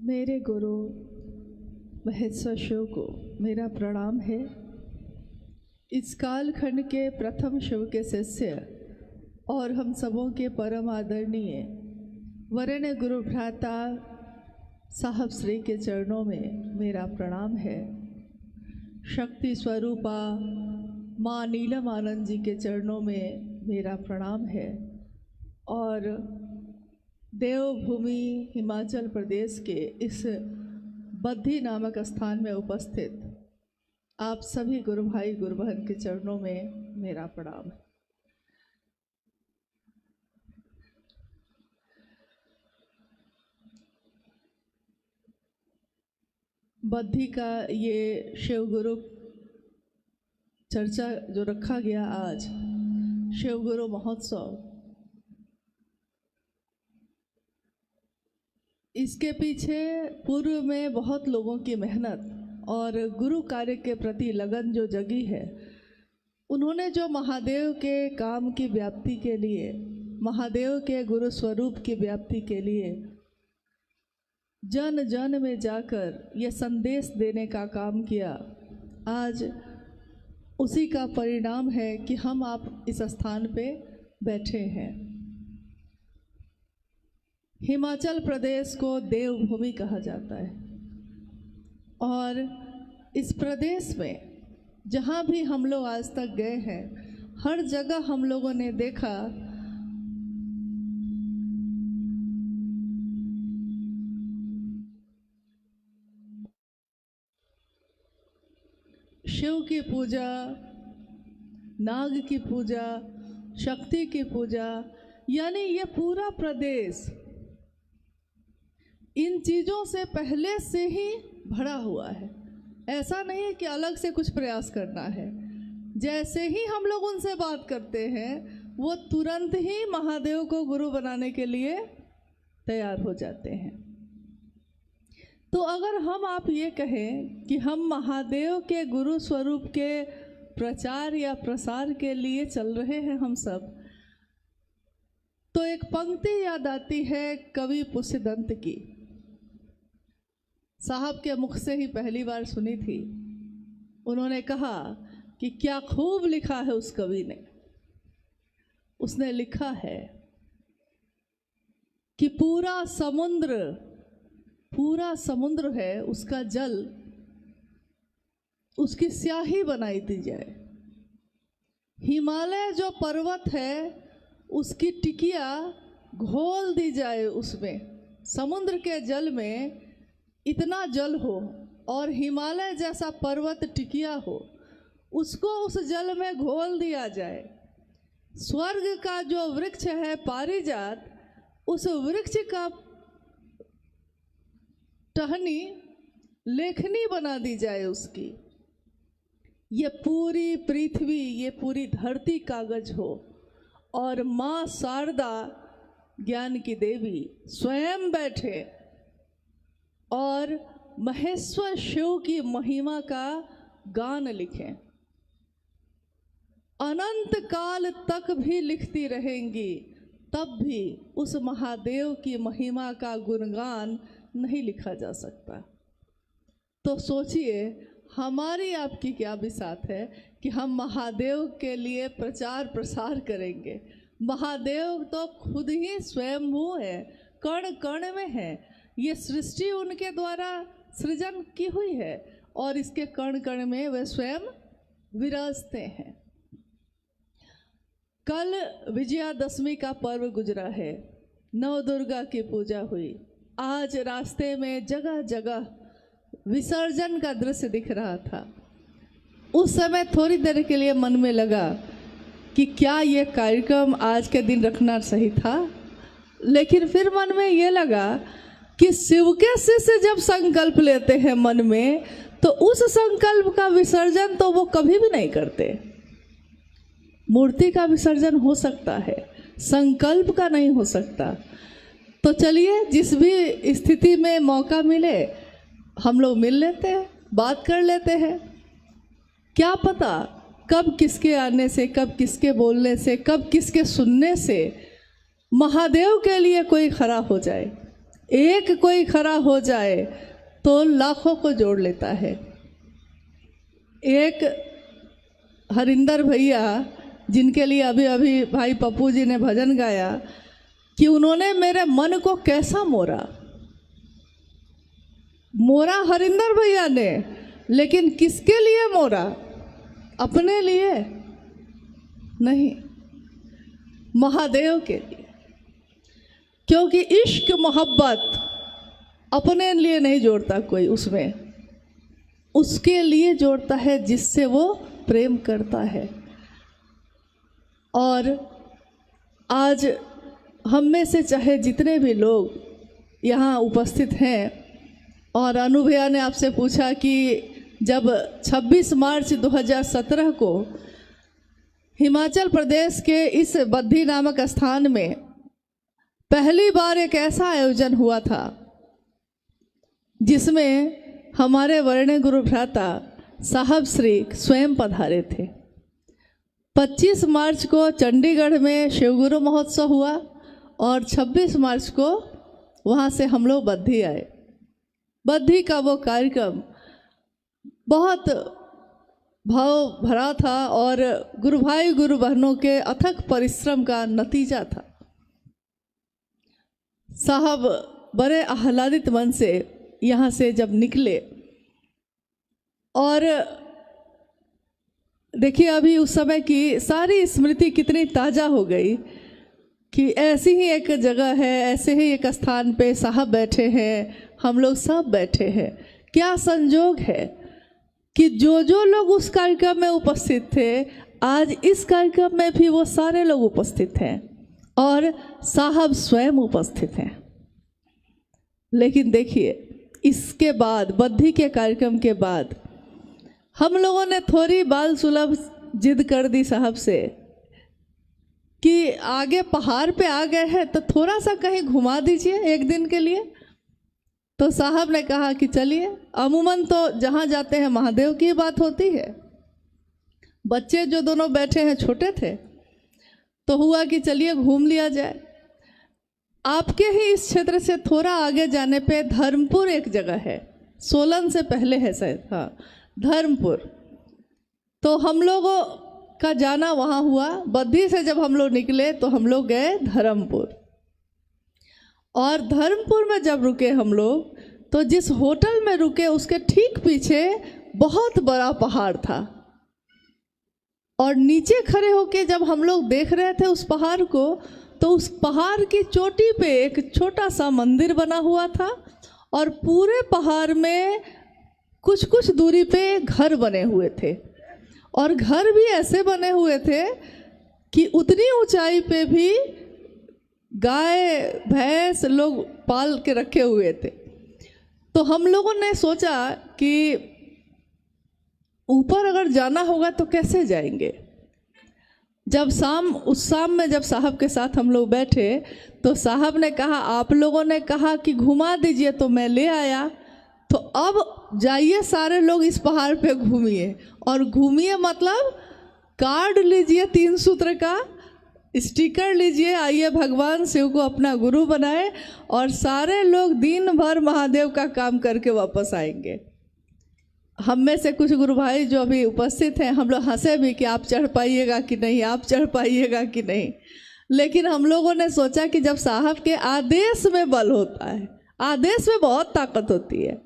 मेरे गुरु महेश्वर शिव को मेरा प्रणाम है। इस कालखंड के प्रथम शिव के शिष्य और हम सबों के परम आदरणीय वरेण्य गुरु भ्राता साहब श्री के चरणों में मेरा प्रणाम है। शक्ति स्वरूपा माँ नीलम आनंद जी के चरणों में मेरा प्रणाम है और देवभूमि हिमाचल प्रदेश के इस बद्धी नामक स्थान में उपस्थित आप सभी गुरु भाई गुरु बहन के चरणों में मेरा प्रणाम है। बद्धी का ये शिव गुरु चर्चा जो रखा गया आज, शिव गुरु महोत्सव, इसके पीछे पूर्व में बहुत लोगों की मेहनत और गुरु कार्य के प्रति लगन जो जगी है, उन्होंने जो महादेव के काम की व्याप्ति के लिए, महादेव के गुरु स्वरूप की व्याप्ति के लिए जन जन में जाकर ये संदेश देने का काम किया, आज उसी का परिणाम है कि हम आप इस स्थान पे बैठे हैं। हिमाचल प्रदेश को देवभूमि कहा जाता है और इस प्रदेश में जहाँ भी हम लोग आज तक गए हैं, हर जगह हम लोगों ने देखा शिव की पूजा, नाग की पूजा, शक्ति की पूजा, यानी ये पूरा प्रदेश इन चीज़ों से पहले से ही भरा हुआ है। ऐसा नहीं है कि अलग से कुछ प्रयास करना है। जैसे ही हम लोग उनसे बात करते हैं, वो तुरंत ही महादेव को गुरु बनाने के लिए तैयार हो जाते हैं। तो अगर हम आप ये कहें कि हम महादेव के गुरु स्वरूप के प्रचार या प्रसार के लिए चल रहे हैं हम सब, तो एक पंक्ति याद आती है कवि पुष्यदंत की। साहब के मुख से ही पहली बार सुनी थी। उन्होंने कहा कि क्या खूब लिखा है उस कवि ने। उसने लिखा है कि पूरा समुद्र है, उसका जल, उसकी स्याही बनाई दी जाए। हिमालय जो पर्वत है, उसकी टिकिया घोल दी जाए उसमें। समुद्र के जल में इतना जल हो और हिमालय जैसा पर्वत टिकिया हो, उसको उस जल में घोल दिया जाए। स्वर्ग का जो वृक्ष है पारिजात, उस वृक्ष का टहनी लेखनी बना दी जाए उसकी। ये पूरी पृथ्वी, ये पूरी धरती कागज हो और माँ शारदा ज्ञान की देवी स्वयं बैठे और महेश्वर शिव की महिमा का गान लिखें। अनंत काल तक भी लिखती रहेंगी, तब भी उस महादेव की महिमा का गुणगान नहीं लिखा जा सकता। तो सोचिए हमारी आपकी क्या बिसात है कि हम महादेव के लिए प्रचार प्रसार करेंगे। महादेव तो खुद ही स्वयंभू है, कण कण में है। ये सृष्टि उनके द्वारा सृजन की हुई है और इसके कण कण में वे स्वयं विराजते हैं। कल विजयादशमी का पर्व गुजरा है, नवदुर्गा की पूजा हुई। आज रास्ते में जगह जगह विसर्जन का दृश्य दिख रहा था। उस समय थोड़ी देर के लिए मन में लगा कि क्या ये कार्यक्रम आज के दिन रखना सही था, लेकिन फिर मन में ये लगा कि शिव के शिष्य जब संकल्प लेते हैं मन में, तो उस संकल्प का विसर्जन तो वो कभी भी नहीं करते। मूर्ति का विसर्जन हो सकता है, संकल्प का नहीं हो सकता। तो चलिए, जिस भी स्थिति में मौका मिले हम लोग मिल लेते हैं, बात कर लेते हैं। क्या पता कब किसके आने से, कब किसके बोलने से, कब किसके सुनने से महादेव के लिए कोई खड़ा हो जाए। एक कोई खड़ा हो जाए तो लाखों को जोड़ लेता है। एक हरिंदर भैया, जिनके लिए अभी अभी भाई पप्पू जी ने भजन गाया, कि उन्होंने मेरे मन को कैसा मोड़ा। मोड़ा हरिंदर भैया ने, लेकिन किसके लिए मोड़ा? अपने लिए नहीं, महादेव के लिए। क्योंकि इश्क मोहब्बत अपने लिए नहीं जोड़ता कोई, उसमें उसके लिए जोड़ता है जिससे वो प्रेम करता है। और आज हम में से चाहे जितने भी लोग यहाँ उपस्थित हैं, और अनु भैया ने आपसे पूछा कि जब 26 मार्च 2017 को हिमाचल प्रदेश के इस बद्दी नामक स्थान में पहली बार एक ऐसा आयोजन हुआ था जिसमें हमारे वर्णीय गुरु भ्राता साहब श्री स्वयं पधारे थे। 25 मार्च को चंडीगढ़ में शिवगुरु महोत्सव हुआ और 26 मार्च को वहाँ से हम लोग बद्दी आए। बद्दी का वो कार्यक्रम बहुत भाव भरा था और गुरु भाई गुरु बहनों के अथक परिश्रम का नतीजा था। साहब बड़े आह्लादित मन से यहाँ से जब निकले, और देखिए अभी उस समय की सारी स्मृति कितनी ताज़ा हो गई कि ऐसी ही एक जगह है, ऐसे ही एक स्थान पे साहब बैठे हैं, हम लोग सब बैठे हैं। क्या संजोग है कि जो लोग उस कार्यक्रम में उपस्थित थे, आज इस कार्यक्रम में भी वो सारे लोग उपस्थित हैं और साहब स्वयं उपस्थित हैं। लेकिन देखिए, इसके बाद बद्दी के कार्यक्रम के बाद हम लोगों ने थोड़ी बाल सुलभ जिद कर दी साहब से कि आगे पहाड़ पे आ गए हैं तो थोड़ा सा कहीं घुमा दीजिए एक दिन के लिए। तो साहब ने कहा कि चलिए, अमूमन तो जहाँ जाते हैं महादेव की बात होती है। बच्चे जो दोनों बैठे हैं छोटे थे, तो हुआ कि चलिए घूम लिया जाए। आपके ही इस क्षेत्र से थोड़ा आगे जाने पे धर्मपुर एक जगह है, सोलन से पहले है शायद, हाँ धर्मपुर। तो हम लोगों का जाना वहाँ हुआ। बद्दी से जब हम लोग निकले तो हम लोग गए धर्मपुर, और धर्मपुर में जब रुके हम लोग, तो जिस होटल में रुके उसके ठीक पीछे बहुत बड़ा पहाड़ था, और नीचे खड़े होके जब हम लोग देख रहे थे उस पहाड़ को, तो उस पहाड़ की चोटी पे एक छोटा सा मंदिर बना हुआ था, और पूरे पहाड़ में कुछ कुछ दूरी पे घर बने हुए थे, और घर भी ऐसे बने हुए थे कि उतनी ऊंचाई पे भी गाय भैंस लोग पाल के रखे हुए थे। तो हम लोगों ने सोचा कि ऊपर अगर जाना होगा तो कैसे जाएंगे। जब उस शाम में जब साहब के साथ हम लोग बैठे, तो साहब ने कहा, आप लोगों ने कहा कि घुमा दीजिए तो मैं ले आया, तो अब जाइए सारे लोग इस पहाड़ पे घूमिए। और घूमिए मतलब कार्ड लीजिए 3 सूत्र का, स्टिकर लीजिए, आइए भगवान शिव को अपना गुरु बनाए, और सारे लोग दिन भर महादेव का काम करके वापस आएंगे। हम में से कुछ गुरु भाई जो अभी उपस्थित हैं, हम लोग हंसे भी कि आप चढ़ पाइएगा कि नहीं, आप चढ़ पाइएगा कि नहीं। लेकिन हम लोगों ने सोचा कि जब साहब के आदेश में बल होता है, आदेश में बहुत ताकत होती है।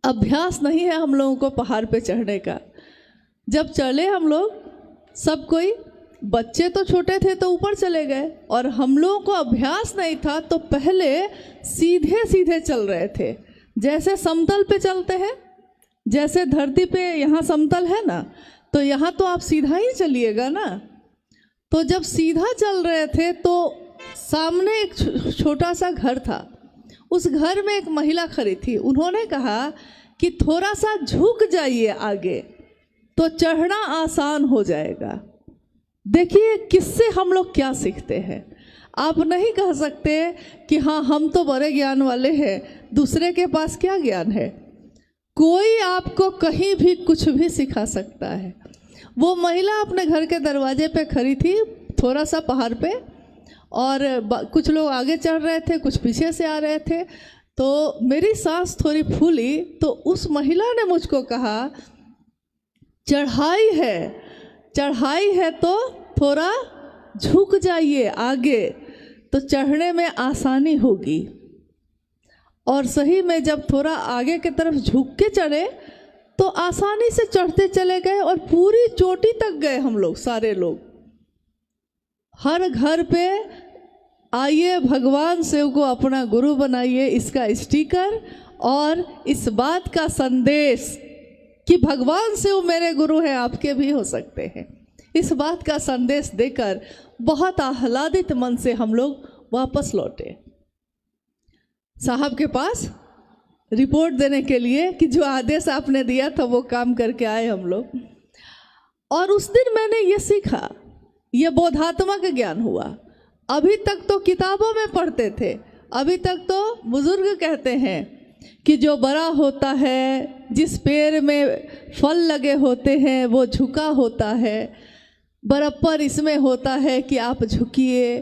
अभ्यास नहीं है हम लोगों को पहाड़ पे चढ़ने का। जब चले हम लोग, सब कोई, बच्चे तो छोटे थे तो ऊपर चले गए, और हम लोगों को अभ्यास नहीं था तो पहले सीधे सीधे चल रहे थे, जैसे समतल पे चलते हैं। जैसे धरती पे यहाँ समतल है ना, तो यहाँ तो आप सीधा ही चलिएगा ना। तो जब सीधा चल रहे थे तो सामने एक छोटा सा घर था, उस घर में एक महिला खड़ी थी। उन्होंने कहा कि थोड़ा सा झुक जाइए आगे तो चढ़ना आसान हो जाएगा। देखिए किससे हम लोग क्या सीखते हैं। आप नहीं कह सकते कि हाँ हम तो बड़े ज्ञान वाले हैं, दूसरे के पास क्या ज्ञान है। कोई आपको कहीं भी कुछ भी सिखा सकता है। वो महिला अपने घर के दरवाजे पे खड़ी थी, थोड़ा सा पहाड़ पे, और कुछ लोग आगे चढ़ रहे थे, कुछ पीछे से आ रहे थे। तो मेरी सांस थोड़ी फूली, तो उस महिला ने मुझको कहा, चढ़ाई है तो थोड़ा झुक जाइए आगे, तो चढ़ने में आसानी होगी। और सही में जब थोड़ा आगे की तरफ झुक के चढ़े तो आसानी से चढ़ते चले गए और पूरी चोटी तक गए हम लोग, सारे लोग। हर घर पे आइए भगवान शिव को अपना गुरु बनाइए, इसका स्टिकर और इस बात का संदेश कि भगवान शिव मेरे गुरु हैं, आपके भी हो सकते हैं, इस बात का संदेश देकर बहुत आह्लादित मन से हम लोग वापस लौटे साहब के पास रिपोर्ट देने के लिए कि जो आदेश आपने दिया था वो काम करके आए हम लोग। और उस दिन मैंने ये सीखा, ये बोधात्मक ज्ञान हुआ। अभी तक तो किताबों में पढ़ते थे, अभी तक तो बुजुर्ग कहते हैं कि जो बड़ा होता है, जिस पेड़ में फल लगे होते हैं वो झुका होता है, बराबर इसमें होता है कि आप झुकिए।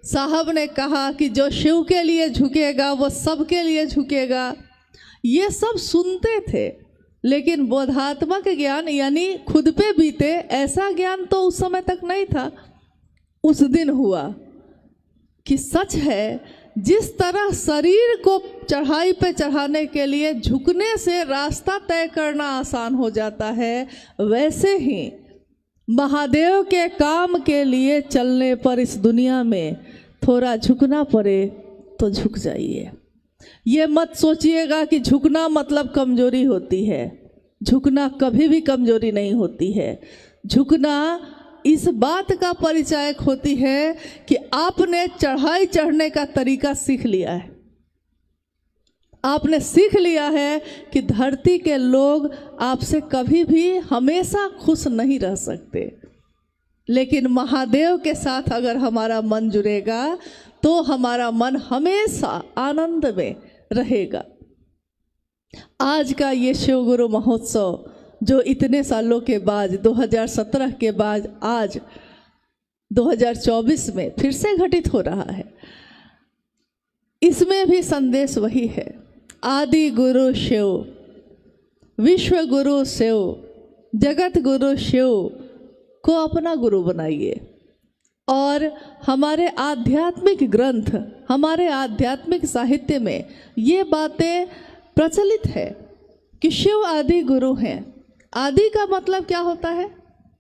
साहब ने कहा कि जो शिव के लिए झुकेगा वो सबके लिए झुकेगा। ये सब सुनते थे, लेकिन बोधात्मक ज्ञान यानी खुद पे बीते ऐसा ज्ञान तो उस समय तक नहीं था। उस दिन हुआ कि सच है, जिस तरह शरीर को चढ़ाई पे चढ़ाने के लिए झुकने से रास्ता तय करना आसान हो जाता है, वैसे ही महादेव के काम के लिए चलने पर इस दुनिया में थोड़ा झुकना पड़े तो झुक जाइए। ये मत सोचिएगा कि झुकना मतलब कमजोरी होती है, झुकना कभी भी कमजोरी नहीं होती है। झुकना इस बात का परिचायक होती है कि आपने चढ़ाई चढ़ने का तरीका सीख लिया है, आपने सीख लिया है कि धरती के लोग आपसे कभी भी हमेशा खुश नहीं रह सकते, लेकिन महादेव के साथ अगर हमारा मन जुड़ेगा तो हमारा मन हमेशा आनंद में रहेगा। आज का ये शिव गुरु महोत्सव जो इतने सालों के बाद 2017 के बाद आज 2024 में फिर से घटित हो रहा है, इसमें भी संदेश वही है, आदि गुरु शिव, विश्व गुरु शिव, जगत गुरु शिव को अपना गुरु बनाइए। और हमारे आध्यात्मिक ग्रंथ, हमारे आध्यात्मिक साहित्य में ये बातें प्रचलित है कि शिव आदि गुरु हैं। आदि का मतलब क्या होता है?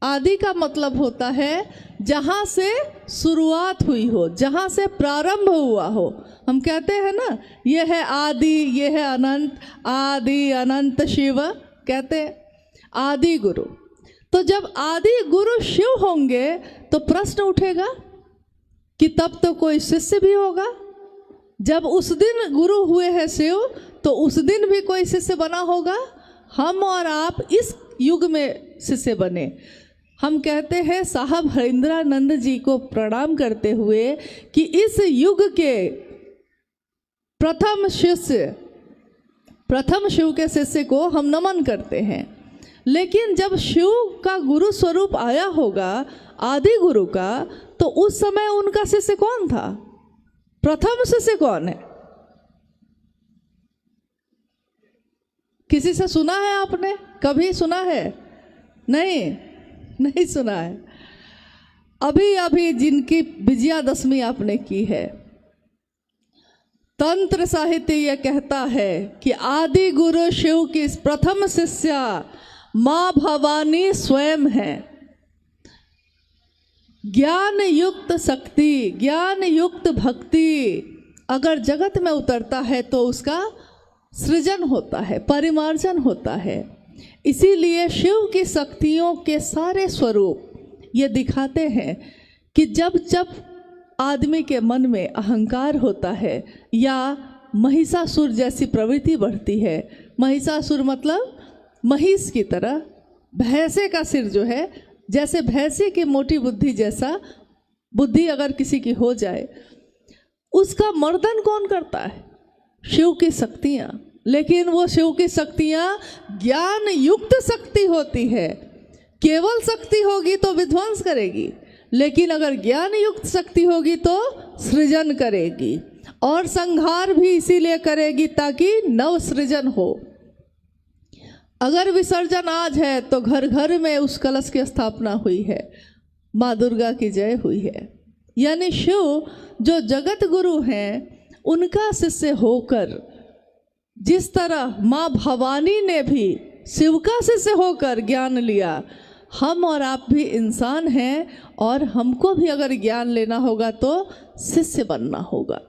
आदि का मतलब होता है जहाँ से शुरुआत हुई हो, जहाँ से प्रारंभ हुआ हो। हम कहते हैं ना, ये है आदि, ये है अनंत, आदि अनंत शिव कहते हैं, आदि गुरु। तो जब आदि गुरु शिव होंगे तो प्रश्न उठेगा कि तब तो कोई शिष्य भी होगा। जब उस दिन गुरु हुए हैं शिव, तो उस दिन भी कोई शिष्य बना होगा। हम और आप इस युग में शिष्य बने। हम कहते हैं साहब हरिंद्रानंद जी को प्रणाम करते हुए कि इस युग के प्रथम शिव के शिष्य को हम नमन करते हैं। लेकिन जब शिव का गुरु स्वरूप आया होगा, आदि गुरु का, तो उस समय उनका शिष्य कौन था? प्रथम शिष्य कौन है? किसी से सुना है आपने? कभी सुना है? नहीं सुना है। अभी अभी जिनकी विजयादशमी आपने की है, तंत्र साहित्य यह कहता है कि आदि गुरु शिव की प्रथम शिष्या माँ भवानी स्वयं है। ज्ञान युक्त शक्ति, ज्ञान युक्त भक्ति अगर जगत में उतरता है तो उसका सृजन होता है, परिमार्जन होता है। इसीलिए शिव की शक्तियों के सारे स्वरूप ये दिखाते हैं कि जब जब आदमी के मन में अहंकार होता है या महिषासुर जैसी प्रवृत्ति बढ़ती है, महिषासुर मतलब महिष की तरह, भैंसे का सिर जो है, जैसे भैंसे की मोटी बुद्धि जैसा बुद्धि अगर किसी की हो जाए, उसका मर्दन कौन करता है? शिव की शक्तियाँ। लेकिन वो शिव की शक्तियाँ ज्ञान युक्त शक्ति होती है। केवल शक्ति होगी तो विध्वंस करेगी, लेकिन अगर ज्ञान युक्त शक्ति होगी तो सृजन करेगी, और संहार भी इसीलिए करेगी ताकि नव सृजन हो। अगर विसर्जन आज है तो घर घर में उस कलश की स्थापना हुई है, माँ दुर्गा की जय हुई है। यानी शिव जो जगत गुरु हैं, उनका शिष्य होकर, जिस तरह माँ भवानी ने भी शिव का शिष्य होकर ज्ञान लिया, हम और आप भी इंसान हैं और हमको भी अगर ज्ञान लेना होगा तो शिष्य बनना होगा।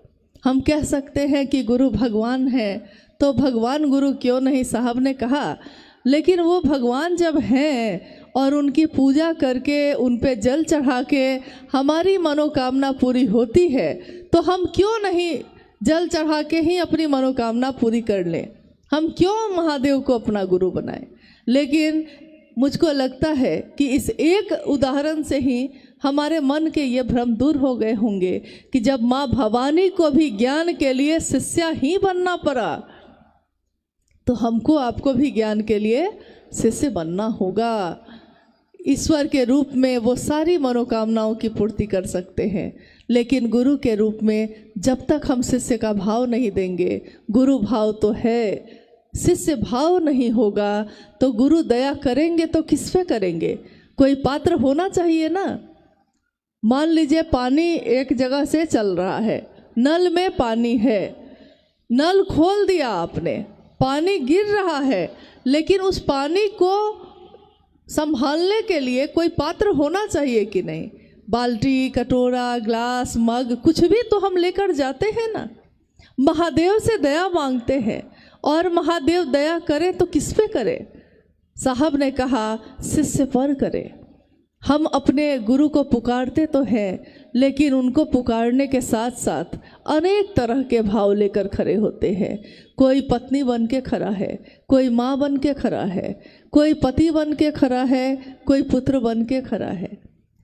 हम कह सकते हैं कि गुरु भगवान है, तो भगवान गुरु क्यों नहीं, साहब ने कहा, लेकिन वो भगवान जब हैं और उनकी पूजा करके उन पे जल चढ़ा के हमारी मनोकामना पूरी होती है, तो हम क्यों नहीं जल चढ़ा के ही अपनी मनोकामना पूरी कर लें? हम क्यों महादेव को अपना गुरु बनाएं? लेकिन मुझको लगता है कि इस एक उदाहरण से ही हमारे मन के ये भ्रम दूर हो गए होंगे कि जब माँ भवानी को भी ज्ञान के लिए शिष्या ही बनना पड़ा, तो हमको आपको भी ज्ञान के लिए शिष्य बनना होगा। ईश्वर के रूप में वो सारी मनोकामनाओं की पूर्ति कर सकते हैं, लेकिन गुरु के रूप में जब तक हम शिष्य का भाव नहीं देंगे, गुरु भाव तो है, शिष्य भाव नहीं होगा तो गुरु दया करेंगे तो किस पे करेंगे? कोई पात्र होना चाहिए ना। मान लीजिए पानी एक जगह से चल रहा है, नल में पानी है, नल खोल दिया आपने, पानी गिर रहा है, लेकिन उस पानी को संभालने के लिए कोई पात्र होना चाहिए कि नहीं? बाल्टी, कटोरा, ग्लास, मग, कुछ भी तो हम लेकर जाते हैं ना। महादेव से दया मांगते हैं, और महादेव दया करे तो किस पे करे? साहब ने कहा शिष्य पर करे। हम अपने गुरु को पुकारते तो हैं, लेकिन उनको पुकारने के साथ साथ अनेक तरह के भाव लेकर खड़े होते हैं। कोई पत्नी बन के खड़ा है, कोई माँ बन के खड़ा है, कोई पति बन के खड़ा है, कोई पुत्र बन के खड़ा है,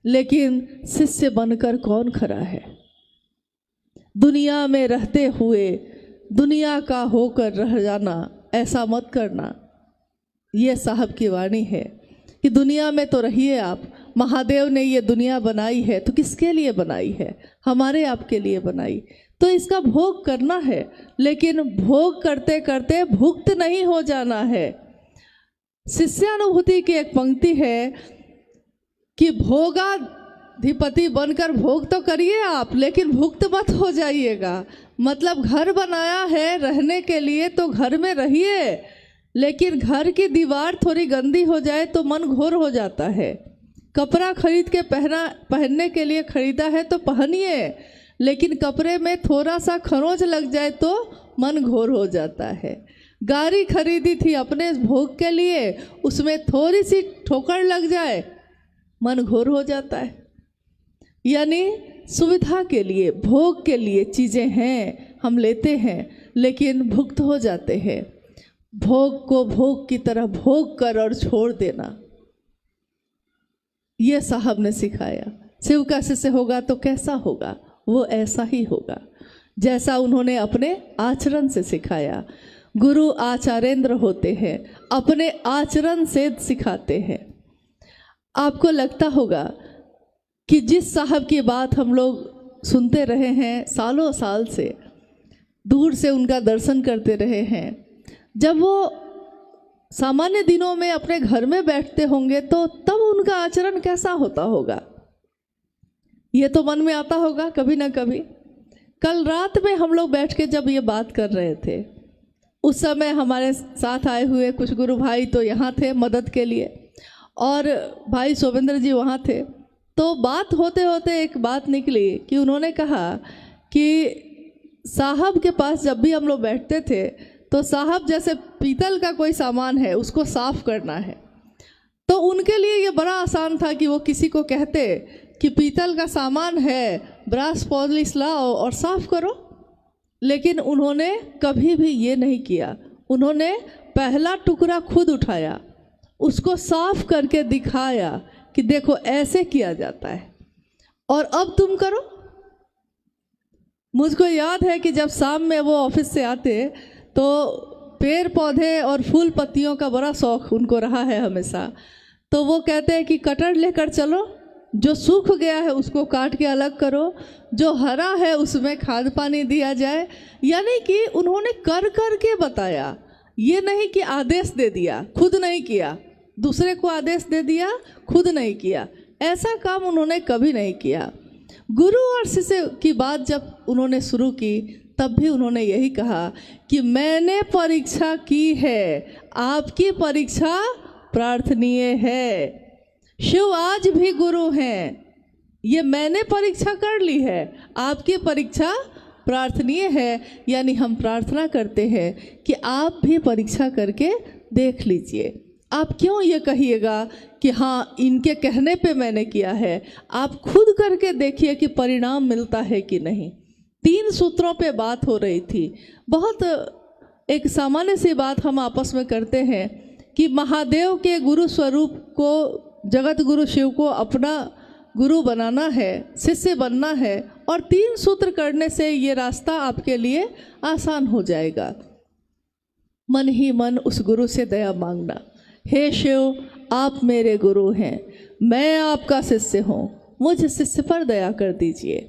लेकिन शिष्य बनकर कौन खड़ा है? दुनिया में रहते हुए दुनिया का होकर रह जाना, ऐसा मत करना। ये साहब की वाणी है कि दुनिया में तो रहिए आप। महादेव ने ये दुनिया बनाई है तो किसके लिए बनाई है? हमारे आपके लिए बनाई, तो इसका भोग करना है, लेकिन भोग करते करते भुक्त नहीं हो जाना है। शिष्यानुभूति की एक पंक्ति है कि भोगाधिपति बनकर भोग तो करिए आप, लेकिन भुक्त मत हो जाइएगा। मतलब घर बनाया है रहने के लिए तो घर में रहिए, लेकिन घर की दीवार थोड़ी गंदी हो जाए तो मन घोर हो जाता है। कपड़ा खरीद के पहनने के लिए खरीदा है तो पहनिए, लेकिन कपड़े में थोड़ा सा खरोंच लग जाए तो मन घोर हो जाता है। गाड़ी खरीदी थी अपने भोग के लिए, उसमें थोड़ी सी ठोकर लग जाए मन घोर हो जाता है। यानी सुविधा के लिए, भोग के लिए चीज़ें हैं, हम लेते हैं, लेकिन भुक्त हो जाते हैं। भोग को भोग की तरह भोग कर और छोड़ देना, ये साहब ने सिखाया। शिव का शिष्य होगा तो कैसा होगा? वो ऐसा ही होगा जैसा उन्होंने अपने आचरण से सिखाया। गुरु आचार्येंद्र होते हैं, अपने आचरण से सिखाते हैं। आपको लगता होगा कि जिस साहब की बात हम लोग सुनते रहे हैं सालों साल से, दूर से उनका दर्शन करते रहे हैं, जब वो सामान्य दिनों में अपने घर में बैठते होंगे तो तब उनका आचरण कैसा होता होगा? ये तो मन में आता होगा कभी ना कभी। कल रात में हम लोग बैठ के जब ये बात कर रहे थे, उस समय हमारे साथ आए हुए कुछ गुरु भाई तो यहाँ थे मदद के लिए, और भाई शोभेंद्र जी वहाँ थे। तो बात होते होते एक बात निकली कि उन्होंने कहा कि साहब के पास जब भी हम लोग बैठते थे तो साहब जैसे पीतल का कोई सामान है उसको साफ करना है, तो उनके लिए ये बड़ा आसान था कि वो किसी को कहते कि पीतल का सामान है, ब्रश पॉलिश लाओ और साफ करो। लेकिन उन्होंने कभी भी ये नहीं किया। उन्होंने पहला टुकड़ा खुद उठाया, उसको साफ करके दिखाया कि देखो ऐसे किया जाता है, और अब तुम करो। मुझको याद है कि जब शाम में वो ऑफिस से आते तो पेड़ पौधे और फूल पत्तियों का बड़ा शौक उनको रहा है हमेशा। तो वो कहते हैं कि कटर लेकर चलो जो सूख गया है उसको काट के अलग करो, जो हरा है उसमें खाद पानी दिया जाए। यानी कि उन्होंने कर कर के बताया, ये नहीं कि आदेश दे दिया, खुद नहीं किया, दूसरे को आदेश दे दिया, खुद नहीं किया, ऐसा काम उन्होंने कभी नहीं किया। गुरु और शिष्य की बात जब उन्होंने शुरू की तब भी उन्होंने यही कहा कि मैंने परीक्षा की है, आपकी परीक्षा प्रार्थनीय है। शिव आज भी गुरु हैं, ये मैंने परीक्षा कर ली है, आपकी परीक्षा प्रार्थनीय है। यानी हम प्रार्थना करते हैं कि आप भी परीक्षा करके देख लीजिए। आप क्यों ये कहिएगा कि हाँ इनके कहने पे मैंने किया है, आप खुद करके देखिए कि परिणाम मिलता है कि नहीं। 3 सूत्रों पे बात हो रही थी। बहुत एक सामान्य सी बात हम आपस में करते हैं कि महादेव के गुरु स्वरूप को, जगत गुरु शिव को अपना गुरु बनाना है, शिष्य बनना है, और 3 सूत्र करने से ये रास्ता आपके लिए आसान हो जाएगा। मन ही मन उस गुरु से दया मांगना, हे शिव आप मेरे गुरु हैं, मैं आपका शिष्य हूँ, मुझ शिष्य पर दया कर दीजिए।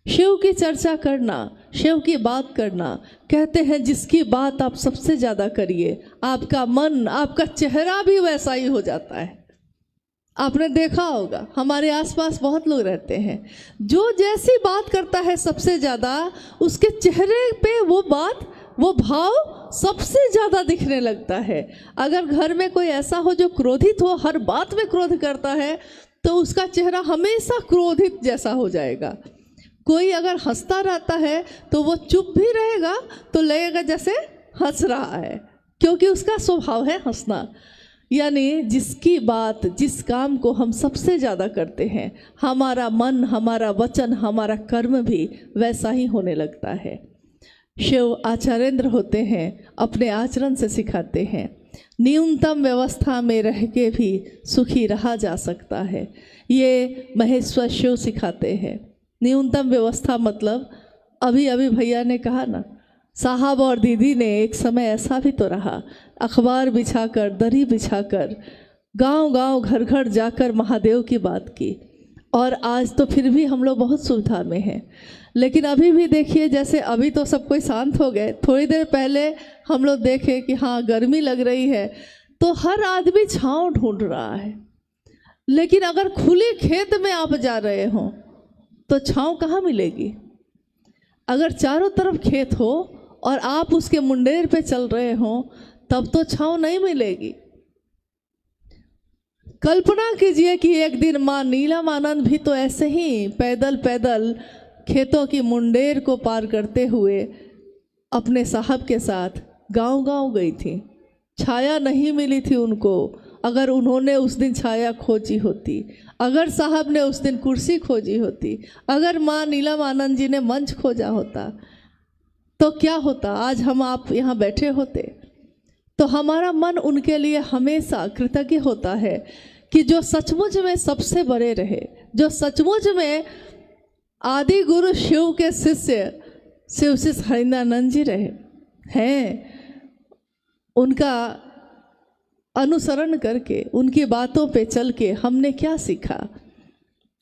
शिव की चर्चा करना, शिव की बात करना, कहते हैं जिसकी बात आप सबसे ज़्यादा करिए आपका मन, आपका चेहरा भी वैसा ही हो जाता है। आपने देखा होगा हमारे आसपास बहुत लोग रहते हैं, जो जैसी बात करता है सबसे ज़्यादा उसके चेहरे पे वो बात, वो भाव सबसे ज़्यादा दिखने लगता है। अगर घर में कोई ऐसा हो जो क्रोधित हो, हर बात में क्रोध करता है, तो उसका चेहरा हमेशा क्रोधित जैसा हो जाएगा। कोई अगर हंसता रहता है तो वो चुप भी रहेगा तो लगेगा जैसे हंस रहा है, क्योंकि उसका स्वभाव है हंसना। यानी जिसकी बात, जिस काम को हम सबसे ज़्यादा करते हैं, हमारा मन, हमारा वचन, हमारा कर्म भी वैसा ही होने लगता है। शिव आचार्येंद्र होते हैं, अपने आचरण से सिखाते हैं न्यूनतम व्यवस्था में रह के भी सुखी रहा जा सकता है। ये महेश्वर शिव सिखाते हैं। न्यूनतम व्यवस्था मतलब अभी अभी भैया ने कहा ना, साहब और दीदी ने एक समय ऐसा भी तो रहा, अखबार बिछाकर, दरी बिछाकर, गांव-गांव, घर-घर जाकर महादेव की बात की। और आज तो फिर भी हम लोग बहुत सुविधा में हैं, लेकिन अभी भी देखिए, जैसे अभी तो सब कोई शांत हो गए, थोड़ी देर पहले हम लोग देखे कि हाँ गर्मी लग रही है तो हर आदमी छांव ढूंढ रहा है। लेकिन अगर खुले खेत में आप जा रहे हो तो छांव कहाँ मिलेगी? अगर चारों तरफ खेत हो और आप उसके मुंडेर पे चल रहे हो तब तो छांव नहीं मिलेगी। कल्पना कीजिए कि एक दिन माँ नीलमानंद भी तो ऐसे ही पैदल पैदल खेतों की मुंडेर को पार करते हुए अपने साहब के साथ गांव-गांव गई थी। छाया नहीं मिली थी उनको। अगर उन्होंने उस दिन छाया खोजी होती, अगर साहब ने उस दिन कुर्सी खोजी होती, अगर माँ नीलमानंद जी ने मंच खोजा होता तो क्या होता? आज हम आप यहाँ बैठे होते। तो हमारा मन उनके लिए हमेशा कृतज्ञ होता है कि जो सचमुच में सबसे बड़े रहे, जो सचमुच में आदि गुरु शिव के शिष्य शिव शिष्य हरिंद्रानंद जी रहे हैं। उनका अनुसरण करके, उनकी बातों पे चल के हमने क्या सीखा?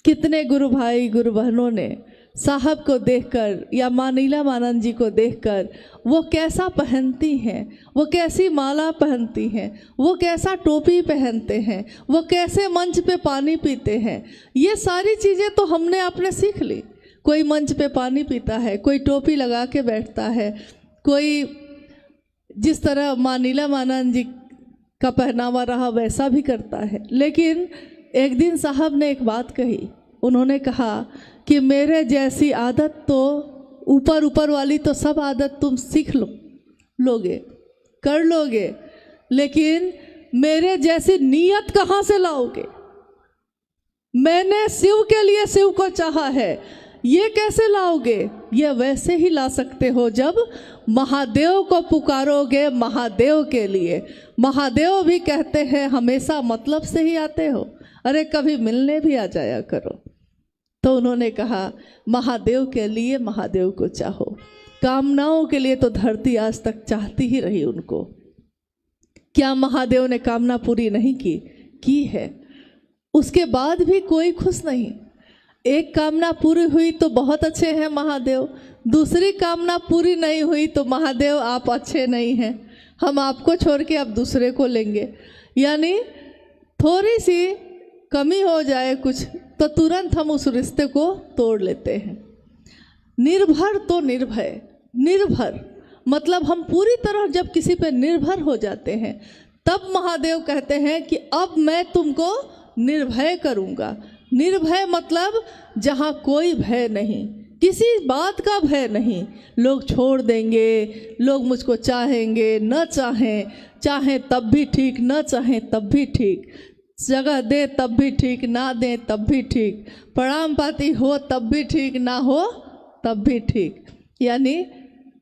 कितने गुरु भाई गुरु बहनों ने साहब को देखकर या माँ नीलमानंद जी को देखकर वो कैसा पहनती हैं, वो कैसी माला पहनती हैं, वो कैसा टोपी पहनते हैं, वो कैसे मंच पे पानी पीते हैं, ये सारी चीज़ें तो हमने आपने सीख ली। कोई मंच पे पानी पीता है, कोई टोपी लगा के बैठता है, कोई जिस तरह माँ नीलमानंद जी का पहनावा रहा वैसा भी करता है। लेकिन एक दिन साहब ने एक बात कही, उन्होंने कहा कि मेरे जैसी आदत तो ऊपर ऊपर वाली तो सब आदत तुम सीख लोगे, कर लोगे, लेकिन मेरे जैसी नीयत कहाँ से लाओगे? मैंने शिव के लिए शिव को चाहा है, ये कैसे लाओगे? ये वैसे ही ला सकते हो जब महादेव को पुकारोगे महादेव के लिए। महादेव भी कहते हैं हमेशा मतलब से ही आते हो, अरे कभी मिलने भी आ जाया करो। तो उन्होंने कहा महादेव के लिए महादेव को चाहो। कामनाओं के लिए तो धरती आज तक चाहती ही रही उनको। क्या महादेव ने कामना पूरी नहीं की? की है। उसके बाद भी कोई खुश नहीं। एक कामना पूरी हुई तो बहुत अच्छे हैं महादेव, दूसरी कामना पूरी नहीं हुई तो महादेव आप अच्छे नहीं हैं, हम आपको छोड़ के अब दूसरे को लेंगे। यानी थोड़ी सी कमी हो जाए कुछ तो तुरंत हम उस रिश्ते को तोड़ लेते हैं। निर्भर तो निर्भय, निर्भर मतलब हम पूरी तरह जब किसी पे निर्भर हो जाते हैं तब महादेव कहते हैं कि अब मैं तुमको निर्भय करूँगा। निर्भय मतलब जहाँ कोई भय नहीं, किसी बात का भय नहीं। लोग छोड़ देंगे, लोग मुझको चाहेंगे न चाहें, चाहें तब भी ठीक न चाहें तब भी ठीक, जगह दे तब भी ठीक ना दे तब भी ठीक, प्रणाम पाती हो तब भी ठीक ना हो तब भी ठीक। यानी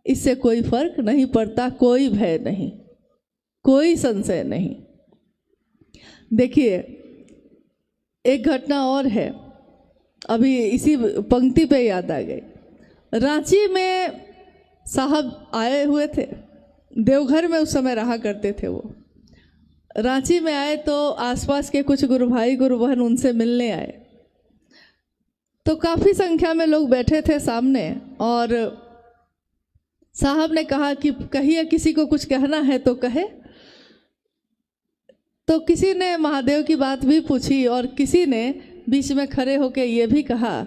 इससे कोई फर्क नहीं पड़ता, कोई भय नहीं, कोई संशय नहीं। देखिए एक घटना और है, अभी इसी पंक्ति पे याद आ गई। रांची में साहब आए हुए थे, देवघर में उस समय रहा करते थे वो। रांची में आए तो आसपास के कुछ गुरु भाई गुरु बहन उनसे मिलने आए, तो काफ़ी संख्या में लोग बैठे थे सामने, और साहब ने कहा कि कहिए किसी को कुछ कहना है तो कहे। तो किसी ने महादेव की बात भी पूछी और किसी ने बीच में खड़े होकर ये भी कहा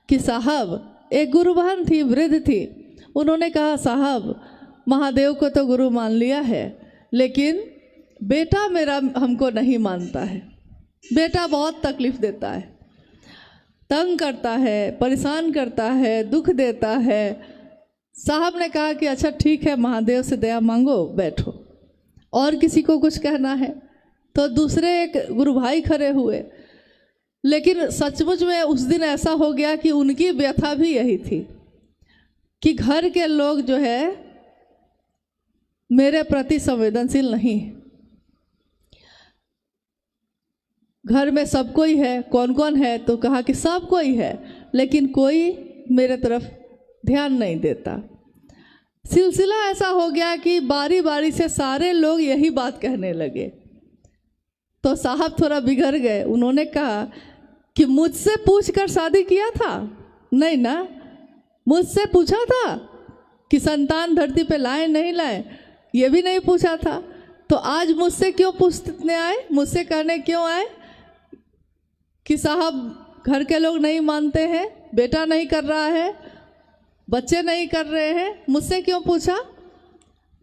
कि साहब, एक गुरु बहन थी, वृद्ध थी, उन्होंने कहा साहब महादेव को तो गुरु मान लिया है, लेकिन बेटा मेरा हमको नहीं मानता है, बेटा बहुत तकलीफ़ देता है, तंग करता है, परेशान करता है, दुख देता है। साहब ने कहा कि अच्छा ठीक है, महादेव से दया मांगो, बैठो। और किसी को कुछ कहना है तो दूसरे एक गुरु भाई खड़े हुए, लेकिन सचमुच में उस दिन ऐसा हो गया कि उनकी व्यथा भी यही थी कि घर के लोग जो है मेरे प्रति संवेदनशील नहीं। घर में सब कोई है, कौन कौन है, तो कहा कि सब कोई है, लेकिन कोई मेरे तरफ ध्यान नहीं देता। सिलसिला ऐसा हो गया कि बारी बारी से सारे लोग यही बात कहने लगे। तो साहब थोड़ा बिगड़ गए, उन्होंने कहा कि मुझसे पूछकर शादी किया था? नहीं ना, मुझसे पूछा था कि संतान धरती पे लाए नहीं लाए, ये भी नहीं पूछा था, तो आज मुझसे क्यों पूछने आए, मुझसे कहने क्यों आए कि साहब घर के लोग नहीं मानते हैं, बेटा नहीं कर रहा है, बच्चे नहीं कर रहे हैं, मुझसे क्यों पूछा?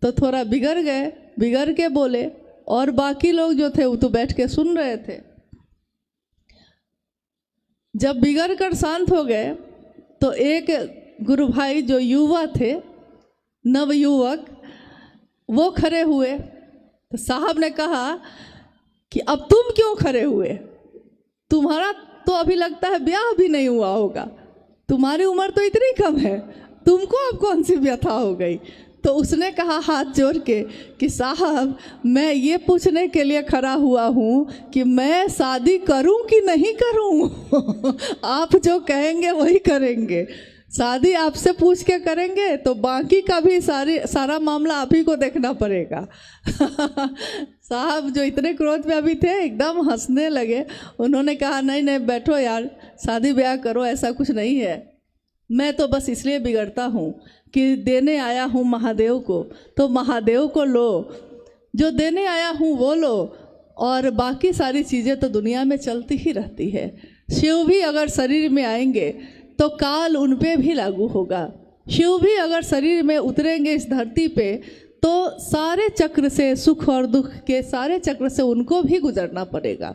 तो थोड़ा बिगड़ गए, बिगड़ के बोले, और बाकी लोग जो थे वो तो बैठ के सुन रहे थे। जब बिगड़ कर शांत हो गए तो एक गुरु भाई जो युवा थे, नवयुवक, वो खड़े हुए। तो साहब ने कहा कि अब तुम क्यों खड़े हुए, तुम्हारा तो अभी लगता है ब्याह भी नहीं हुआ होगा, तुम्हारी उम्र तो इतनी कम है, तुमको अब कौन सी व्यथा हो गई? तो उसने कहा हाथ जोड़ के कि साहब मैं ये पूछने के लिए खड़ा हुआ हूँ कि मैं शादी करूँ कि नहीं करूँ आप जो कहेंगे वही करेंगे, शादी आपसे पूछ के करेंगे तो बाकी का भी सारा मामला आप ही को देखना पड़ेगा साहब जो इतने क्रोध में अभी थे एकदम हंसने लगे। उन्होंने कहा नहीं नहीं बैठो यार, शादी ब्याह करो, ऐसा कुछ नहीं है, मैं तो बस इसलिए बिगड़ता हूँ कि देने आया हूँ महादेव को, तो महादेव को लो, जो देने आया हूँ वो लो, और बाकी सारी चीज़ें तो दुनिया में चलती ही रहती है। शिव भी अगर शरीर में आएंगे तो काल उन पे भी लागू होगा, शिव भी अगर शरीर में उतरेंगे इस धरती पे तो सारे चक्र से, सुख और दुख के सारे चक्र से उनको भी गुजरना पड़ेगा।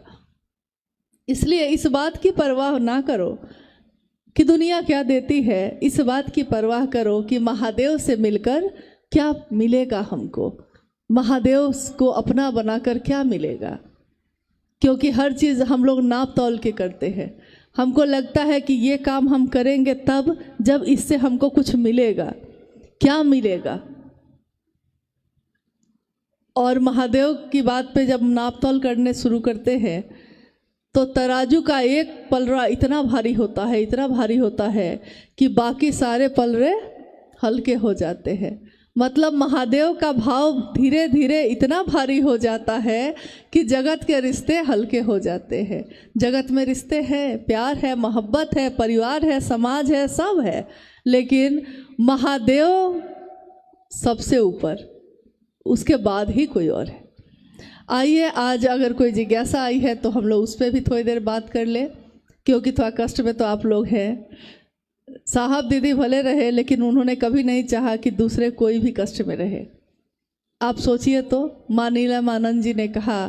इसलिए इस बात की परवाह ना करो कि दुनिया क्या देती है, इस बात की परवाह करो कि महादेव से मिलकर क्या मिलेगा हमको, महादेव को अपना बनाकर क्या मिलेगा। क्योंकि हर चीज़ हम लोग नाप तौल के करते हैं, हमको लगता है कि ये काम हम करेंगे तब जब इससे हमको कुछ मिलेगा, क्या मिलेगा। और महादेव की बात पे जब नाप तौल करने शुरू करते हैं तो तराजू का एक पलड़ा इतना भारी होता है, इतना भारी होता है कि बाकी सारे पलड़े हल्के हो जाते हैं। मतलब महादेव का भाव धीरे धीरे इतना भारी हो जाता है कि जगत के रिश्ते हल्के हो जाते हैं। जगत में रिश्ते हैं, प्यार है, मोहब्बत है, परिवार है, समाज है, सब है, लेकिन महादेव सबसे ऊपर, उसके बाद ही कोई और है। आइए आज अगर कोई जिज्ञासा आई है तो हम लोग उस पर भी थोड़ी देर बात कर ले, क्योंकि थोड़ा कष्ट में तो आप लोग हैं। साहब दीदी भले रहे, लेकिन उन्होंने कभी नहीं चाहा कि दूसरे कोई भी कष्ट में रहे। आप सोचिए तो, माँ नीलमानंद जी ने कहा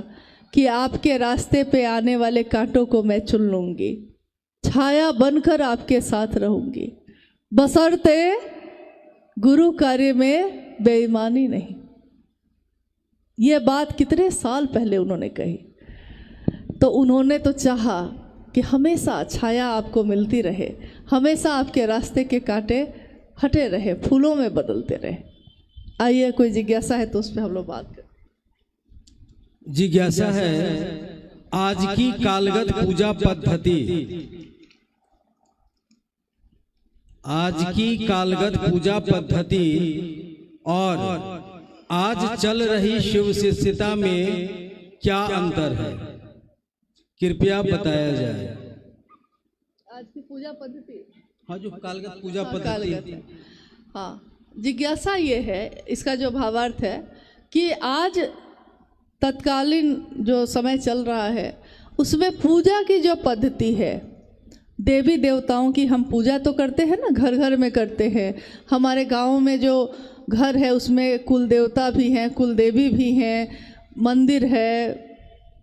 कि आपके रास्ते पे आने वाले कांटों को मैं चुन लूँगी, छाया बनकर आपके साथ रहूँगी, बशर्ते गुरु कार्य में बेईमानी नहीं। ये बात कितने साल पहले उन्होंने कही। तो उन्होंने तो चाहा कि हमेशा छाया आपको मिलती रहे, हमेशा आपके रास्ते के कांटे हटे रहे, फूलों में बदलते रहे। आइए कोई जिज्ञासा है तो उस पर हम लोग बात करें। जिज्ञासा है, आज की कालगत पूजा पद्धति, आज की कालगत पूजा पद्धति और आज चल रही शिव शिष्यता में क्या अंतर है, कृपया बताया जाए। आज की पूजा पद्धति, हाँ, जो कालगत पूजा पद्धति, हाँ, जिज्ञासा ये है, इसका जो भावार्थ है कि आज तत्कालीन जो समय चल रहा है उसमें पूजा की जो पद्धति है, देवी देवताओं की हम पूजा तो करते हैं ना, घर घर में करते हैं। हमारे गाँव में जो घर है उसमें कुल देवता भी हैं, कुल देवी भी हैं, मंदिर है,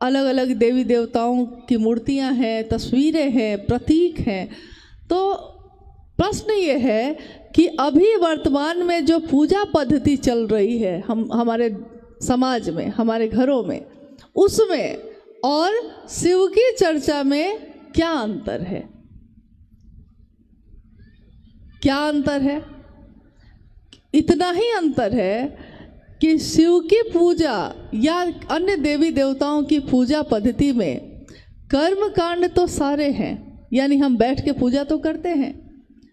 अलग अलग देवी देवताओं की मूर्तियां हैं, तस्वीरें हैं, प्रतीक हैं। तो प्रश्न ये है कि अभी वर्तमान में जो पूजा पद्धति चल रही है हमारे समाज में, हमारे घरों में, उसमें और शिव की चर्चा में क्या अंतर है? क्या अंतर है? इतना ही अंतर है कि शिव की पूजा या अन्य देवी देवताओं की पूजा पद्धति में कर्म कांड तो सारे हैं, यानी हम बैठ के पूजा तो करते हैं,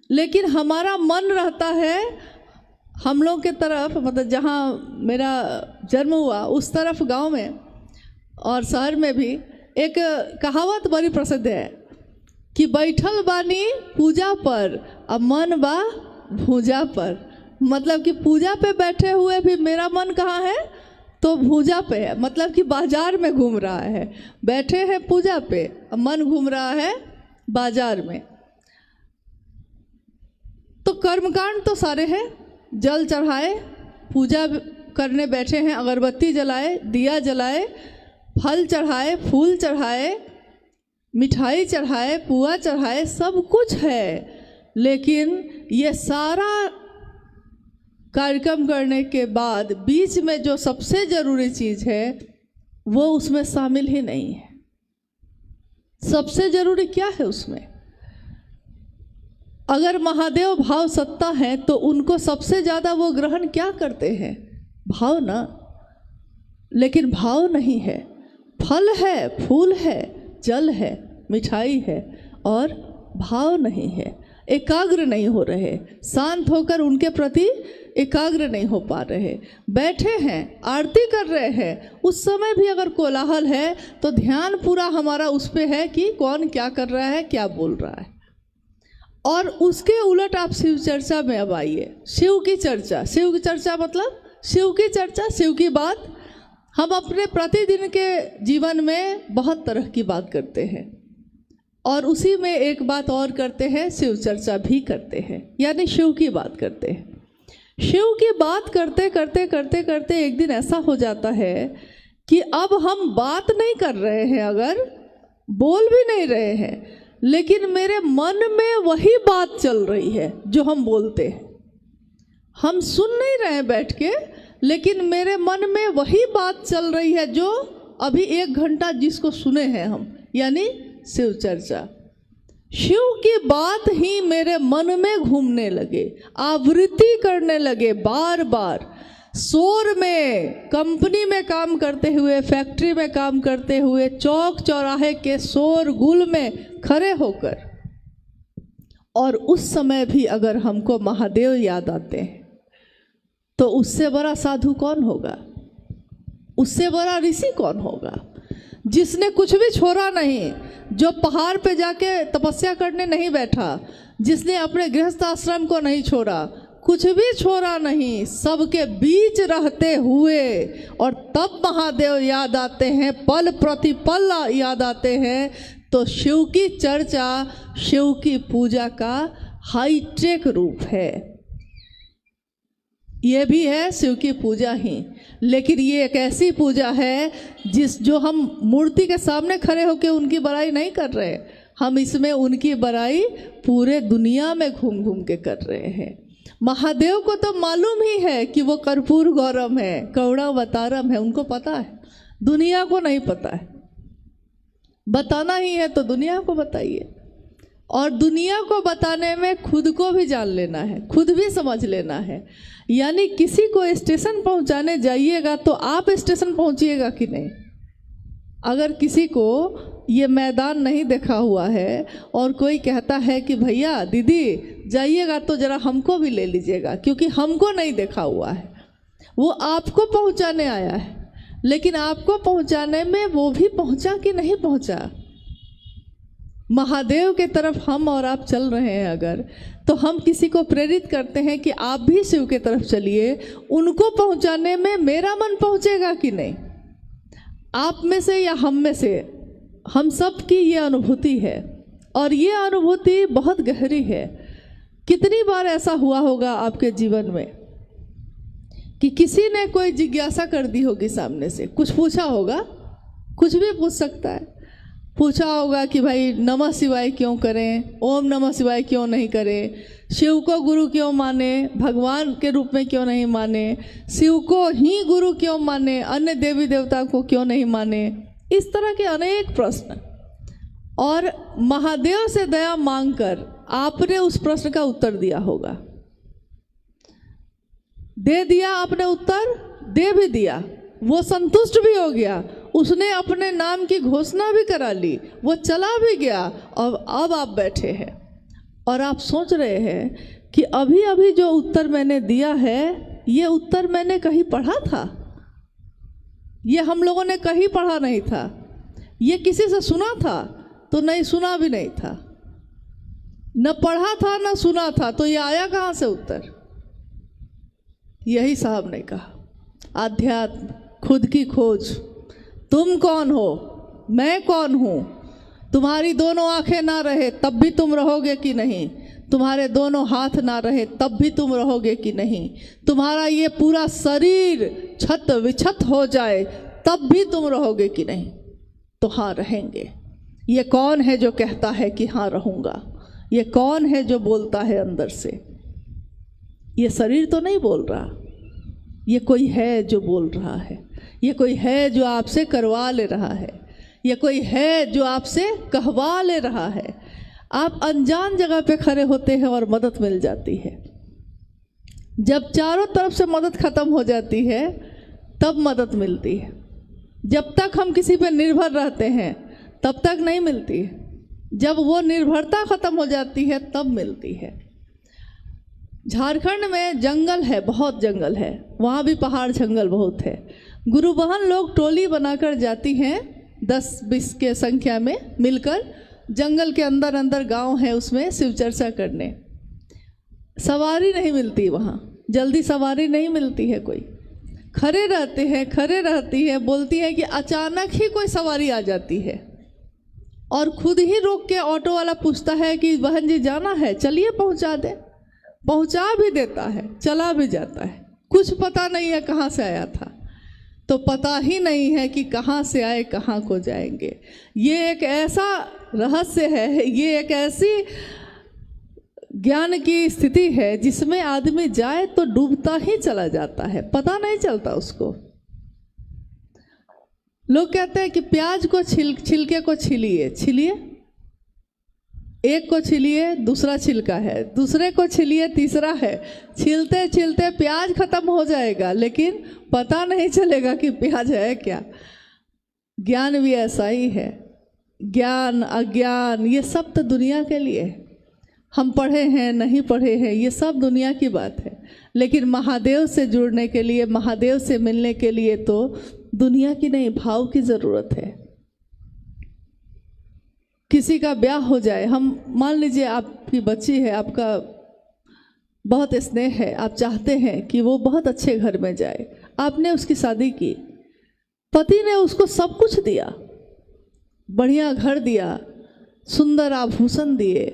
लेकिन हमारा मन रहता है हम लोग के तरफ, मतलब जहाँ मेरा जन्म हुआ उस तरफ गांव में और शहर में भी एक कहावत बड़ी प्रसिद्ध है कि बैठल बानी पूजा पर अब मन बा भूजा पर। मतलब कि पूजा पे बैठे हुए भी मेरा मन कहाँ है, तो भूजा पे है, मतलब कि बाजार में घूम रहा है। बैठे हैं पूजा पे, अब मन घूम रहा है बाजार में। तो कर्मकांड तो सारे हैं, जल चढ़ाए, पूजा करने बैठे हैं, अगरबत्ती जलाए, दिया जलाए, फल चढ़ाए, फूल चढ़ाए, मिठाई चढ़ाए, पुआ चढ़ाए, सब कुछ है। लेकिन ये सारा कार्यक्रम करने के बाद बीच में जो सबसे ज़रूरी चीज़ है वो उसमें शामिल ही नहीं है। सबसे ज़रूरी क्या है उसमें? अगर महादेव भाव सत्ता है तो उनको सबसे ज़्यादा वो ग्रहण क्या करते हैं? भाव ना। लेकिन भाव नहीं है, फल है, फूल है, जल है, मिठाई है, और भाव नहीं है, एकाग्र नहीं हो रहे, शांत होकर उनके प्रति एकाग्र नहीं हो पा रहे। बैठे हैं, आरती कर रहे हैं, उस समय भी अगर कोलाहल है तो ध्यान पूरा हमारा उस पे है कि कौन क्या कर रहा है, क्या बोल रहा है। और उसके उलट आप शिव चर्चा में अब आइए। शिव की चर्चा, शिव की चर्चा मतलब शिव की चर्चा, शिव की बात। हम अपने प्रतिदिन के जीवन में बहुत तरह की बात करते हैं और उसी में एक बात और करते हैं, शिव चर्चा भी करते हैं, यानी शिव की बात करते हैं। शिव की बात करते करते करते करते एक दिन ऐसा हो जाता है कि अब हम बात नहीं कर रहे हैं, अगर बोल भी नहीं रहे हैं, लेकिन मेरे मन में वही बात चल रही है जो हम बोलते हैं। हम सुन नहीं रहे हैं बैठ के, लेकिन मेरे मन में वही बात चल रही है जो अभी 1 घंटा जिसको सुने हैं हम, यानी शिव चर्चा। शिव की बात ही मेरे मन में घूमने लगे, आवृत्ति करने लगे बार बार। शोर में, कंपनी में काम करते हुए, फैक्ट्री में काम करते हुए, चौक चौराहे के शोर गुल में खड़े होकर, और उस समय भी अगर हमको महादेव याद आते हैं तो उससे बड़ा साधु कौन होगा, उससे बड़ा ऋषि कौन होगा, जिसने कुछ भी छोड़ा नहीं, जो पहाड़ पे जाके तपस्या करने नहीं बैठा, जिसने अपने गृहस्थ आश्रम को नहीं छोड़ा, कुछ भी छोड़ा नहीं, सबके बीच रहते हुए, और तब महादेव याद आते हैं, पल प्रतिपल याद आते हैं। तो शिव की चर्चा, शिव की पूजा का हाईटेक रूप है। ये भी है शिव की पूजा ही, लेकिन ये एक ऐसी पूजा है जो हम मूर्ति के सामने खड़े होकर उनकी बड़ाई नहीं कर रहे, हम इसमें उनकी बड़ाई पूरे दुनिया में घूम घूम के कर रहे हैं। महादेव को तो मालूम ही है कि वो कर्पूर गौरम है, करुणावतारम है, उनको पता है, दुनिया को नहीं पता है। बताना ही है तो दुनिया को बताइए, और दुनिया को बताने में खुद को भी जान लेना है, खुद भी समझ लेना है। यानी किसी को स्टेशन पहुंचाने जाइएगा तो आप स्टेशन पहुंचिएगा कि नहीं। अगर किसी को ये मैदान नहीं देखा हुआ है और कोई कहता है कि भैया दीदी जाइएगा तो ज़रा हमको भी ले लीजिएगा, क्योंकि हमको नहीं देखा हुआ है, वो आपको पहुंचाने आया है, लेकिन आपको पहुंचाने में वो भी पहुंचा कि नहीं पहुंचा। महादेव के तरफ हम और आप चल रहे हैं अगर, तो हम किसी को प्रेरित करते हैं कि आप भी शिव के तरफ चलिए, उनको पहुंचाने में मेरा मन पहुंचेगा कि नहीं। आप में से या हम में से, हम सब की ये अनुभूति है, और ये अनुभूति बहुत गहरी है। कितनी बार ऐसा हुआ होगा आपके जीवन में कि किसी ने कोई जिज्ञासा कर दी होगी, सामने से कुछ पूछा होगा, कुछ भी पूछ सकता है, पूछा होगा कि भाई नमः शिवाय क्यों करें, ओम नमः शिवाय क्यों नहीं करें, शिव को गुरु क्यों माने, भगवान के रूप में क्यों नहीं माने, शिव को ही गुरु क्यों माने, अन्य देवी देवता को क्यों नहीं माने, इस तरह के अनेक प्रश्न। और महादेव से दया मांगकर आपने उस प्रश्न का उत्तर दिया होगा, दे दिया आपने उत्तर, दे भी दिया, वो संतुष्ट भी हो गया, उसने अपने नाम की घोषणा भी करा ली, वो चला भी गया, और अब आप बैठे हैं और आप सोच रहे हैं कि अभी अभी जो उत्तर मैंने दिया है, ये उत्तर मैंने कहीं पढ़ा था, ये हम लोगों ने कहीं पढ़ा नहीं था, ये किसी से सुना था तो नहीं, सुना भी नहीं था, न पढ़ा था न सुना था, तो ये आया कहाँ से उत्तर। यही साहब ने कहा, आध्यात्म, खुद की खोज। तुम कौन हो, मैं कौन हूँ, तुम्हारी दोनों आंखें ना रहे तब भी तुम रहोगे कि नहीं, तुम्हारे दोनों हाथ ना रहे तब भी तुम रहोगे कि नहीं, तुम्हारा ये पूरा शरीर छत विछत हो जाए तब भी तुम रहोगे कि नहीं। तो हाँ, रहेंगे। ये कौन है जो कहता है कि हाँ रहूँगा, ये कौन है जो बोलता है अंदर से। ये शरीर तो नहीं बोल रहा, ये कोई है जो बोल रहा है, ये कोई है जो आपसे करवा ले रहा है, ये कोई है जो आपसे कहवा ले रहा है। आप अनजान जगह पे खड़े होते हैं और मदद मिल जाती है। जब चारों तरफ से मदद खत्म हो जाती है तब मदद मिलती है। जब तक हम किसी पे निर्भर रहते हैं तब तक नहीं मिलती है, जब वो निर्भरता खत्म हो जाती है तब मिलती है। झारखंड में जंगल है, बहुत जंगल है, वहाँ भी पहाड़ जंगल बहुत है। गुरु बहन लोग टोली बनाकर जाती हैं 10-20 के संख्या में मिलकर, जंगल के अंदर अंदर गांव है उसमें शिव चर्चा करने। सवारी नहीं मिलती वहाँ, जल्दी सवारी नहीं मिलती है, कोई खड़े रहते हैं, खड़े रहती है, बोलती है कि अचानक ही कोई सवारी आ जाती है और खुद ही रोक के ऑटो वाला पूछता है कि बहन जी जाना है, चलिए पहुँचा दे, पहुँचा भी देता है, चला भी जाता है। कुछ पता नहीं है कहाँ से आया था, तो पता ही नहीं है कि कहाँ से आए कहाँ को जाएंगे। ये एक ऐसा रहस्य है, ये एक ऐसी ज्ञान की स्थिति है जिसमें आदमी जाए तो डूबता ही चला जाता है, पता नहीं चलता उसको। लोग कहते हैं कि प्याज को छिलके को छीलिए, एक को छिलिए दूसरा छिलका है, दूसरे को छिलिए तीसरा है, छीलते छीलते प्याज खत्म हो जाएगा लेकिन पता नहीं चलेगा कि प्याज है क्या। ज्ञान भी ऐसा ही है, ज्ञान अज्ञान ये सब तो दुनिया के लिए है। हम पढ़े हैं नहीं पढ़े हैं ये सब दुनिया की बात है, लेकिन महादेव से जुड़ने के लिए, महादेव से मिलने के लिए तो दुनिया की नहीं, भाव की ज़रूरत है। किसी का ब्याह हो जाए, हम मान लीजिए आपकी बच्ची है, आपका बहुत स्नेह है, आप चाहते हैं कि वो बहुत अच्छे घर में जाए, आपने उसकी शादी की, पति ने उसको सब कुछ दिया, बढ़िया घर दिया, सुंदर आभूषण दिए,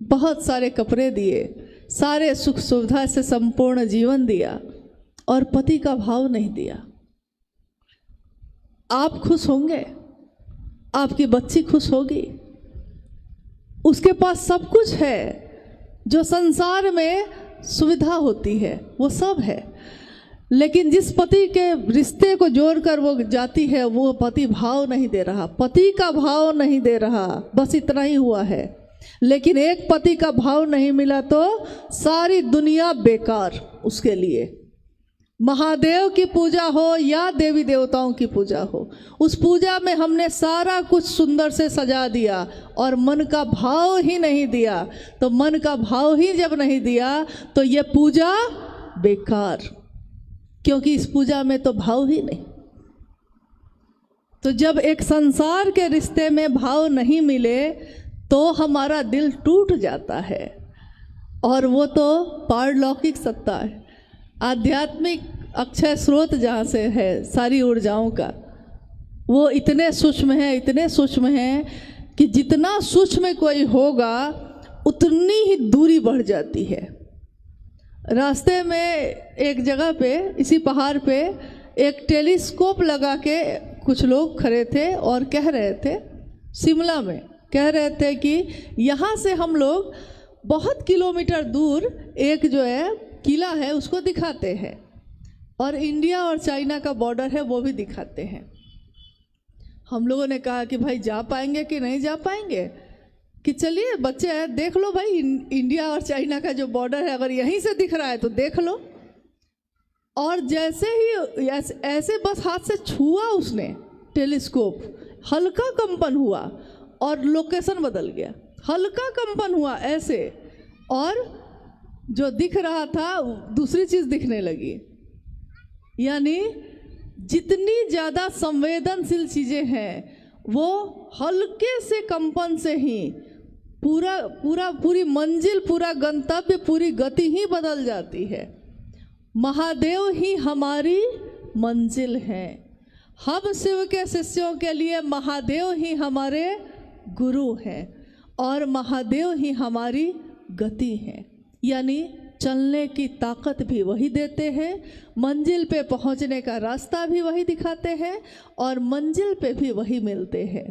बहुत सारे कपड़े दिए, सारे सुख सुविधा से संपूर्ण जीवन दिया, और पति का भाव नहीं दिया। आप खुश होंगे? आपकी बच्ची खुश होगी? उसके पास सब कुछ है, जो संसार में सुविधा होती है वो सब है, लेकिन जिस पति के रिश्ते को जोड़कर वो जाती है, वो पति भाव नहीं दे रहा, पति का भाव नहीं दे रहा, बस इतना ही हुआ है। लेकिन एक पति का भाव नहीं मिला तो सारी दुनिया बेकार उसके लिए। महादेव की पूजा हो या देवी देवताओं की पूजा हो, उस पूजा में हमने सारा कुछ सुंदर से सजा दिया और मन का भाव ही नहीं दिया, तो मन का भाव ही जब नहीं दिया तो ये पूजा बेकार, क्योंकि इस पूजा में तो भाव ही नहीं। तो जब एक संसार के रिश्ते में भाव नहीं मिले तो हमारा दिल टूट जाता है, और वो तो पारलौकिक सत्ता है, आध्यात्मिक अक्षय स्रोत जहाँ से है सारी ऊर्जाओं का, वो इतने सूक्ष्म है, इतने सूक्ष्म है कि जितना सूक्ष्म कोई होगा उतनी ही दूरी बढ़ जाती है। रास्ते में एक जगह पे, इसी पहाड़ पे एक टेलीस्कोप लगा के कुछ लोग खड़े थे और कह रहे थे, शिमला में कह रहे थे कि यहाँ से हम लोग बहुत किलोमीटर दूर एक जो है किला है उसको दिखाते हैं, और इंडिया और चाइना का बॉर्डर है वो भी दिखाते हैं। हम लोगों ने कहा कि भाई जा पाएंगे कि नहीं जा पाएंगे, कि चलिए बच्चे हैं देख लो भाई, इंडिया और चाइना का जो बॉर्डर है अगर यहीं से दिख रहा है तो देख लो। और जैसे ही ऐसे बस हाथ से छुआ उसने टेलीस्कोप, हल्का कंपन हुआ और लोकेशन बदल गया, हल्का कंपन हुआ ऐसे, और जो दिख रहा था दूसरी चीज़ दिखने लगी। यानी जितनी ज़्यादा संवेदनशील चीज़ें हैं वो हल्के से कंपन से ही पूरी मंजिल, पूरा गंतव्य, पूरी गति ही बदल जाती है। महादेव ही हमारी मंजिल हैं। हम शिव के शिष्यों के लिए महादेव ही हमारे गुरु हैं, और महादेव ही हमारी गति हैं। यानी चलने की ताकत भी वही देते हैं, मंजिल पे पहुंचने का रास्ता भी वही दिखाते हैं, और मंजिल पे भी वही मिलते हैं।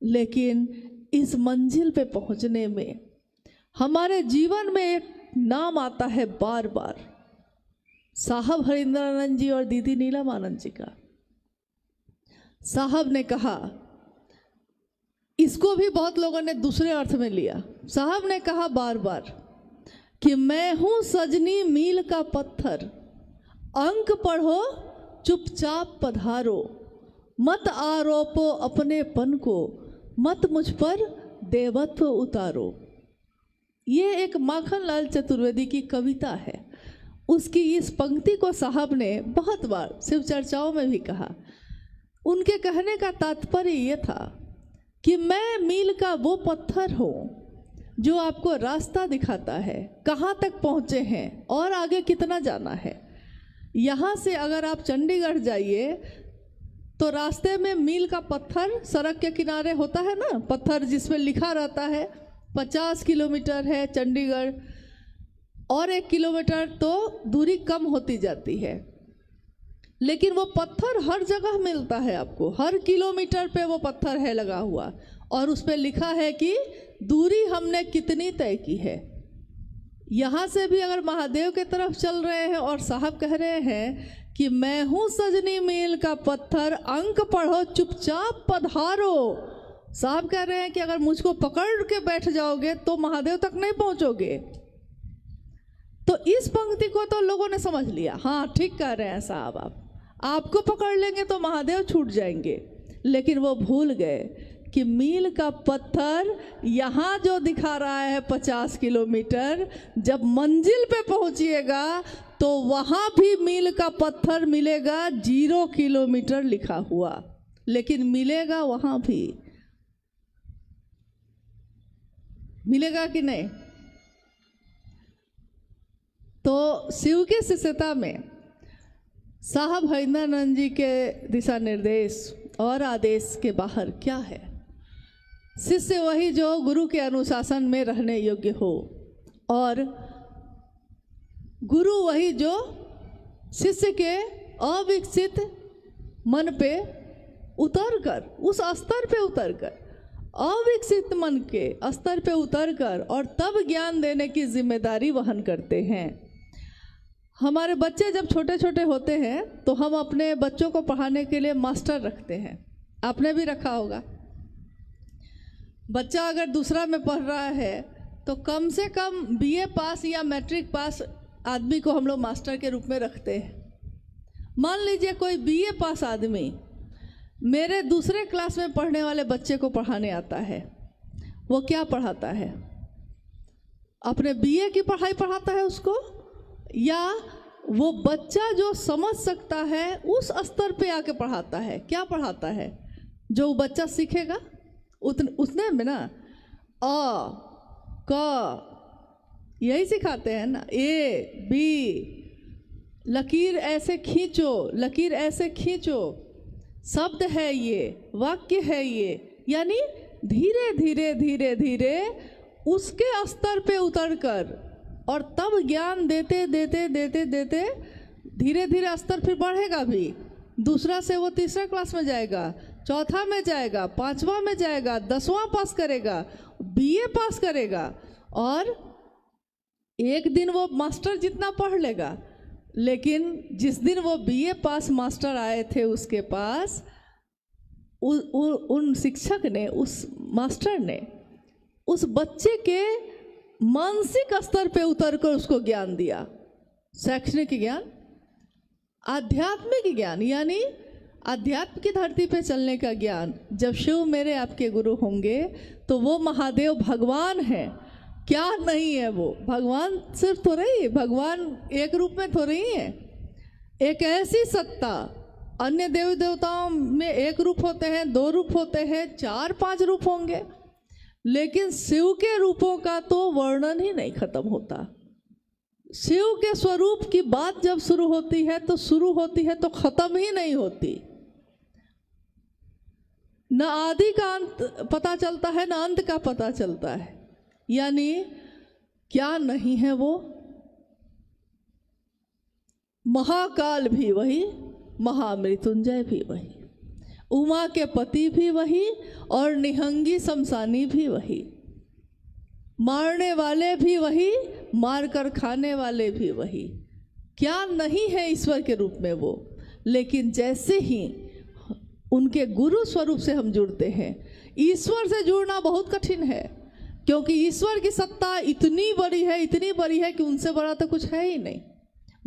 लेकिन इस मंजिल पे पहुंचने में हमारे जीवन में एक नाम आता है बार बार, साहब हरिंद्रानंद जी और दीदी नीलम आनंद जी का। साहब ने कहा, इसको भी बहुत लोगों ने दूसरे अर्थ में लिया। साहब ने कहा बार बार कि मैं हूँ सजनी मील का पत्थर, अंक पढ़ो चुपचाप पधारो, मत आरोपो अपनेपन को, मत मुझ पर देवत्व उतारो। ये एक माखन लाल चतुर्वेदी की कविता है। उसकी इस पंक्ति को साहब ने बहुत बार शिव चर्चाओं में भी कहा। उनके कहने का तात्पर्य ये था कि मैं मील का वो पत्थर हूँ जो आपको रास्ता दिखाता है, कहाँ तक पहुँचे हैं और आगे कितना जाना है। यहाँ से अगर आप चंडीगढ़ जाइए तो रास्ते में मील का पत्थर सड़क के किनारे होता है ना, पत्थर जिसमें लिखा रहता है 50 किलोमीटर है चंडीगढ़, और 1 किलोमीटर तो दूरी कम होती जाती है। लेकिन वो पत्थर हर जगह मिलता है आपको, हर किलोमीटर पे वो पत्थर है लगा हुआ, और उस पर लिखा है कि दूरी हमने कितनी तय की है। यहाँ से भी अगर महादेव के तरफ चल रहे हैं और साहब कह रहे हैं कि मैं हूँ सजनी मील का पत्थर, अंक पढ़ो चुपचाप पधारो। साहब कह रहे हैं कि अगर मुझको पकड़ के बैठ जाओगे तो महादेव तक नहीं पहुँचोगे। तो इस पंक्ति को तो लोगों ने समझ लिया, हाँ ठीक कह रहे हैं साहब, आपको पकड़ लेंगे तो महादेव छूट जाएंगे। लेकिन वो भूल गए कि मील का पत्थर यहाँ जो दिखा रहा है 50 किलोमीटर, जब मंजिल पे पहुँचिएगा तो वहाँ भी मील का पत्थर मिलेगा 0 किलोमीटर लिखा हुआ, लेकिन मिलेगा वहाँ भी, मिलेगा कि नहीं? तो शिव के शिष्यता में साहब हरिंद्रानंद जी के दिशा निर्देश और आदेश के बाहर क्या है? शिष्य वही जो गुरु के अनुशासन में रहने योग्य हो, और गुरु वही जो शिष्य के अविकसित मन पे उतरकर, उस स्तर पे उतरकर, अविकसित मन के स्तर पे उतरकर और तब ज्ञान देने की जिम्मेदारी वहन करते हैं। हमारे बच्चे जब छोटे छोटे होते हैं तो हम अपने बच्चों को पढ़ाने के लिए मास्टर रखते हैं, आपने भी रखा होगा। बच्चा अगर दूसरा में पढ़ रहा है तो कम से कम BA पास या मैट्रिक पास आदमी को हम लोग मास्टर के रूप में रखते हैं। मान लीजिए कोई BA पास आदमी मेरे दूसरे क्लास में पढ़ने वाले बच्चे को पढ़ाने आता है, वो क्या पढ़ाता है? अपने BA की पढ़ाई पढ़ाता है उसको, या वो बच्चा जो समझ सकता है उस स्तर पे आके पढ़ाता है? क्या पढ़ाता है? जो बच्चा सीखेगा उतने में ना, अ क यही सिखाते हैं ना, A B, लकीर ऐसे खींचो, लकीर ऐसे खींचो, शब्द है ये, वाक्य है ये, यानी धीरे धीरे धीरे धीरे उसके स्तर पे उतरकर और तब ज्ञान देते देते देते देते धीरे धीरे स्तर फिर बढ़ेगा भी। दूसरा से वो तीसरा क्लास में जाएगा, चौथा में जाएगा, 5वां में जाएगा, 10वां पास करेगा, BA पास करेगा, और एक दिन वो मास्टर जितना पढ़ लेगा। लेकिन जिस दिन वो BA पास मास्टर आए थे उसके पास, उन शिक्षक ने, उस मास्टर ने उस बच्चे के मानसिक स्तर पे उतरकर उसको ज्ञान दिया। शैक्षणिक ज्ञान, आध्यात्मिक ज्ञान, यानी आध्यात्म की धरती पे चलने का ज्ञान। जब शिव मेरे आपके गुरु होंगे तो वो महादेव भगवान हैं, क्या नहीं है? वो भगवान सिर्फ थोड़े ही, भगवान एक रूप में थोड़े ही है, एक ऐसी सत्ता। अन्य देवी देवताओं में एक रूप होते हैं, 2 रूप होते हैं, 4-5 रूप होंगे, लेकिन शिव के रूपों का तो वर्णन ही नहीं खत्म होता। शिव के स्वरूप की बात जब शुरू होती है तो खत्म ही नहीं होती। न आदि का अंत पता चलता है, न अंत का पता चलता है। यानी क्या नहीं है वो? महाकाल भी वही, महामृत्युंजय भी वही, उमा के पति भी वही, और निहंगी शमशानी भी वही, मारने वाले भी वही, मारकर खाने वाले भी वही। क्या नहीं है ईश्वर के रूप में वो? लेकिन जैसे ही उनके गुरु स्वरूप से हम जुड़ते हैं, ईश्वर से जुड़ना बहुत कठिन है, क्योंकि ईश्वर की सत्ता इतनी बड़ी है, इतनी बड़ी है कि उनसे बड़ा तो कुछ है ही नहीं।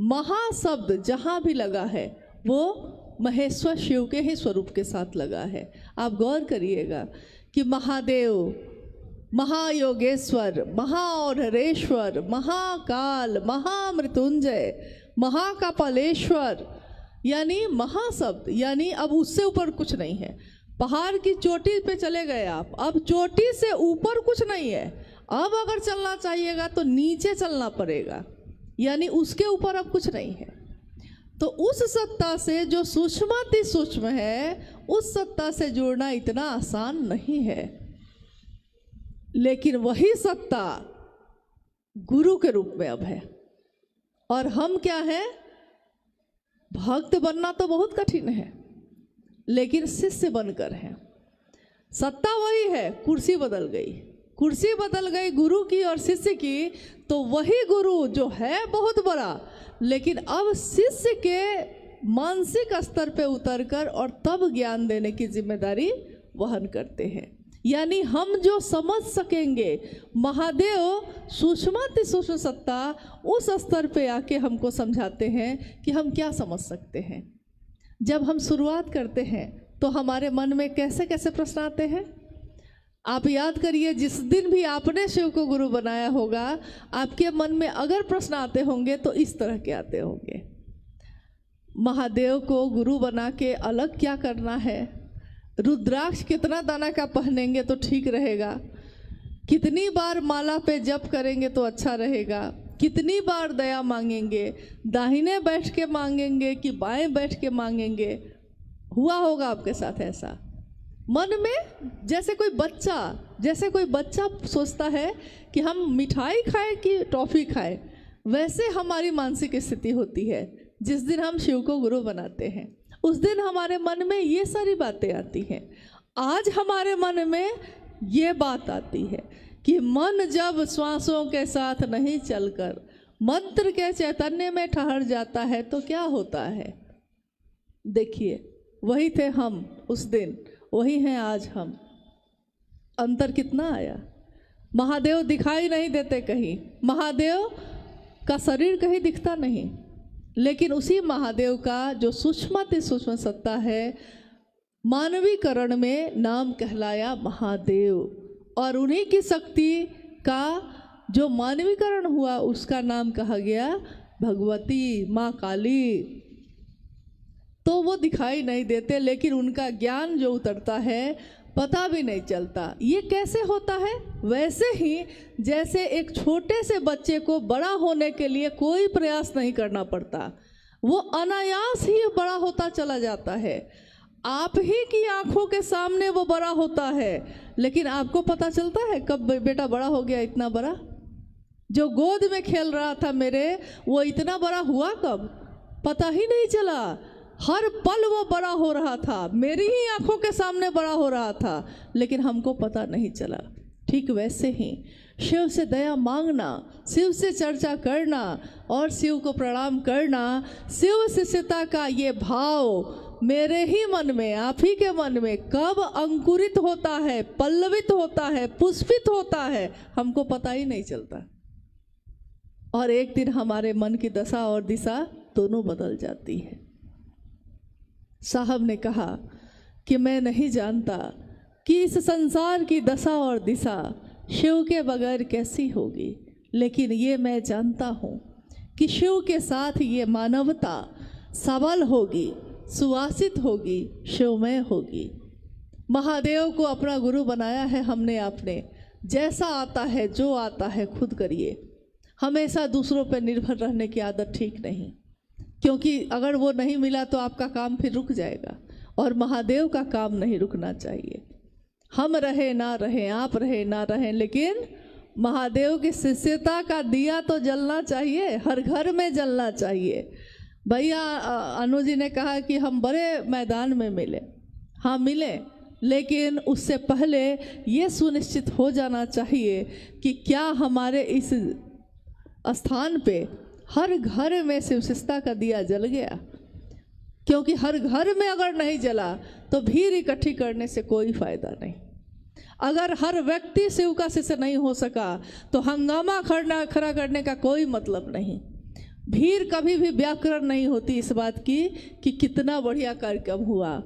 महाशब्द जहाँ भी लगा है वो महेश्वर शिव के ही स्वरूप के साथ लगा है। आप गौर करिएगा कि महादेव, महायोगेश्वर, महाऔरेश्वर, महाकाल, महामृत्युंजय, महाकपालेश्वर, यानी महाशब्द, यानी अब उससे ऊपर कुछ नहीं है। पहाड़ की चोटी पे चले गए आप, अब चोटी से ऊपर कुछ नहीं है। अब अगर चलना चाहिएगा तो नीचे चलना पड़ेगा, यानी उसके ऊपर अब कुछ नहीं है। तो उस सत्ता से जो सूक्ष्माति सूक्ष्म है, उस सत्ता से जुड़ना इतना आसान नहीं है। लेकिन वही सत्ता गुरु के रूप में अब है, और हम क्या है? भक्त बनना तो बहुत कठिन है, लेकिन शिष्य बनकर है। सत्ता वही है, कुर्सी बदल गई, कुर्सी बदल गई गुरु की और शिष्य की। तो वही गुरु जो है बहुत बड़ा, लेकिन अब शिष्य के मानसिक स्तर पे उतरकर और तब ज्ञान देने की जिम्मेदारी वहन करते हैं। यानी हम जो समझ सकेंगे, महादेव सूक्ष्माति सूक्ष्म सत्ता उस स्तर पे आके हमको समझाते हैं कि हम क्या समझ सकते हैं। जब हम शुरुआत करते हैं तो हमारे मन में कैसे कैसे प्रश्न आते हैं? आप याद करिए, जिस दिन भी आपने शिव को गुरु बनाया होगा, आपके मन में अगर प्रश्न आते होंगे तो इस तरह के आते होंगे, महादेव को गुरु बना के अलग क्या करना है, रुद्राक्ष कितना दाना का पहनेंगे तो ठीक रहेगा, कितनी बार माला पे जप करेंगे तो अच्छा रहेगा, कितनी बार दया मांगेंगे, दाहिने बैठ के मांगेंगे कि बाएं बैठ के मांगेंगे। हुआ होगा आपके साथ ऐसा, मन में जैसे कोई बच्चा सोचता है कि हम मिठाई खाएं कि टॉफ़ी खाएं, वैसे हमारी मानसिक स्थिति होती है। जिस दिन हम शिव को गुरु बनाते हैं उस दिन हमारे मन में ये सारी बातें आती हैं। आज हमारे मन में ये बात आती है कि मन जब श्वासों के साथ नहीं चलकर मंत्र के चैतन्य में ठहर जाता है तो क्या होता है। देखिए, वही थे हम उस दिन, वही हैं आज हम। अंतर कितना आया। महादेव दिखाई नहीं देते कहीं, महादेव का शरीर कहीं दिखता नहीं, लेकिन उसी महादेव का जो सूक्ष्म सत्ता है, मानवीकरण में नाम कहलाया महादेव, और उन्हीं की शक्ति का जो मानवीकरण हुआ उसका नाम कहा गया भगवती, माँ काली। तो वो दिखाई नहीं देते, लेकिन उनका ज्ञान जो उतरता है पता भी नहीं चलता। ये कैसे होता है? वैसे ही जैसे एक छोटे से बच्चे को बड़ा होने के लिए कोई प्रयास नहीं करना पड़ता, वो अनायास ही बड़ा होता चला जाता है। आप ही की आंखों के सामने वो बड़ा होता है, लेकिन आपको पता चलता है कब बेटा बड़ा हो गया इतना बड़ा? जो गोद में खेल रहा था मेरे, वो इतना बड़ा हुआ कब? पता ही नहीं चला। हर पल वो बड़ा हो रहा था, मेरी ही आंखों के सामने बड़ा हो रहा था, लेकिन हमको पता नहीं चला। ठीक वैसे ही शिव से दया मांगना, शिव से चर्चा करना और शिव को प्रणाम करना, शिव शिष्यता का ये भाव मेरे ही मन में, आप ही के मन में कब अंकुरित होता है, पल्लवित होता है, पुष्पित होता है, हमको पता ही नहीं चलता। और एक दिन हमारे मन की दशा और दिशा दोनों बदल जाती है। साहब ने कहा कि मैं नहीं जानता कि इस संसार की दशा और दिशा शिव के बगैर कैसी होगी, लेकिन ये मैं जानता हूँ कि शिव के साथ ये मानवता सबल होगी, सुवासित होगी, शिवमय होगी। महादेव को अपना गुरु बनाया है हमने, आपने। जैसा आता है, जो आता है खुद करिए। हमेशा दूसरों पर निर्भर रहने की आदत ठीक नहीं, क्योंकि अगर वो नहीं मिला तो आपका काम फिर रुक जाएगा, और महादेव का काम नहीं रुकना चाहिए। हम रहे ना रहे, आप रहे ना रहे, लेकिन महादेव की शिष्यता का दिया तो जलना चाहिए, हर घर में जलना चाहिए। भैया अनु जी ने कहा कि हम बड़े मैदान में मिले, हाँ मिले, लेकिन उससे पहले ये सुनिश्चित हो जाना चाहिए कि क्या हमारे इस स्थान पे हर घर में शिवशिष्टता का दिया जल गया। क्योंकि हर घर में अगर नहीं जला तो भीड़ इकट्ठी करने से कोई फायदा नहीं। अगर हर व्यक्ति शिव का शिष्य नहीं हो सका तो हंगामा खड़ा करने का कोई मतलब नहीं। भीड़ कभी भी व्याकरण नहीं होती इस बात की कि कितना बढ़िया कार्यक्रम हुआ।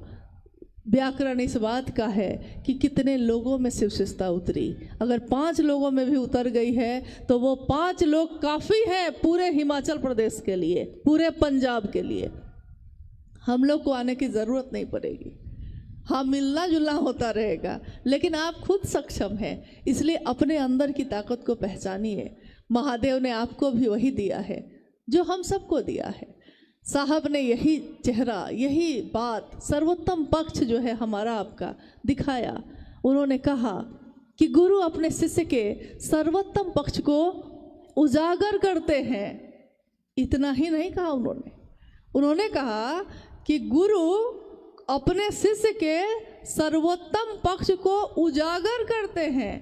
व्याकरण इस बात का है कि कितने लोगों में शिवशिष्टता उतरी। अगर 5 लोगों में भी उतर गई है तो वो 5 लोग काफ़ी हैं पूरे हिमाचल प्रदेश के लिए, पूरे पंजाब के लिए। हम लोग को आने की ज़रूरत नहीं पड़ेगी, हाँ मिलना जुलना होता रहेगा, लेकिन आप खुद सक्षम हैं, इसलिए अपने अंदर की ताकत को पहचानिए। महादेव ने आपको भी वही दिया है जो हम सबको दिया है। साहब ने यही चेहरा, यही बात, सर्वोत्तम पक्ष जो है हमारा आपका दिखाया। उन्होंने कहा कि गुरु अपने शिष्य के सर्वोत्तम पक्ष को उजागर करते हैं। इतना ही नहीं कहा उन्होंने कहा कि गुरु अपने शिष्य के सर्वोत्तम पक्ष को उजागर करते हैं,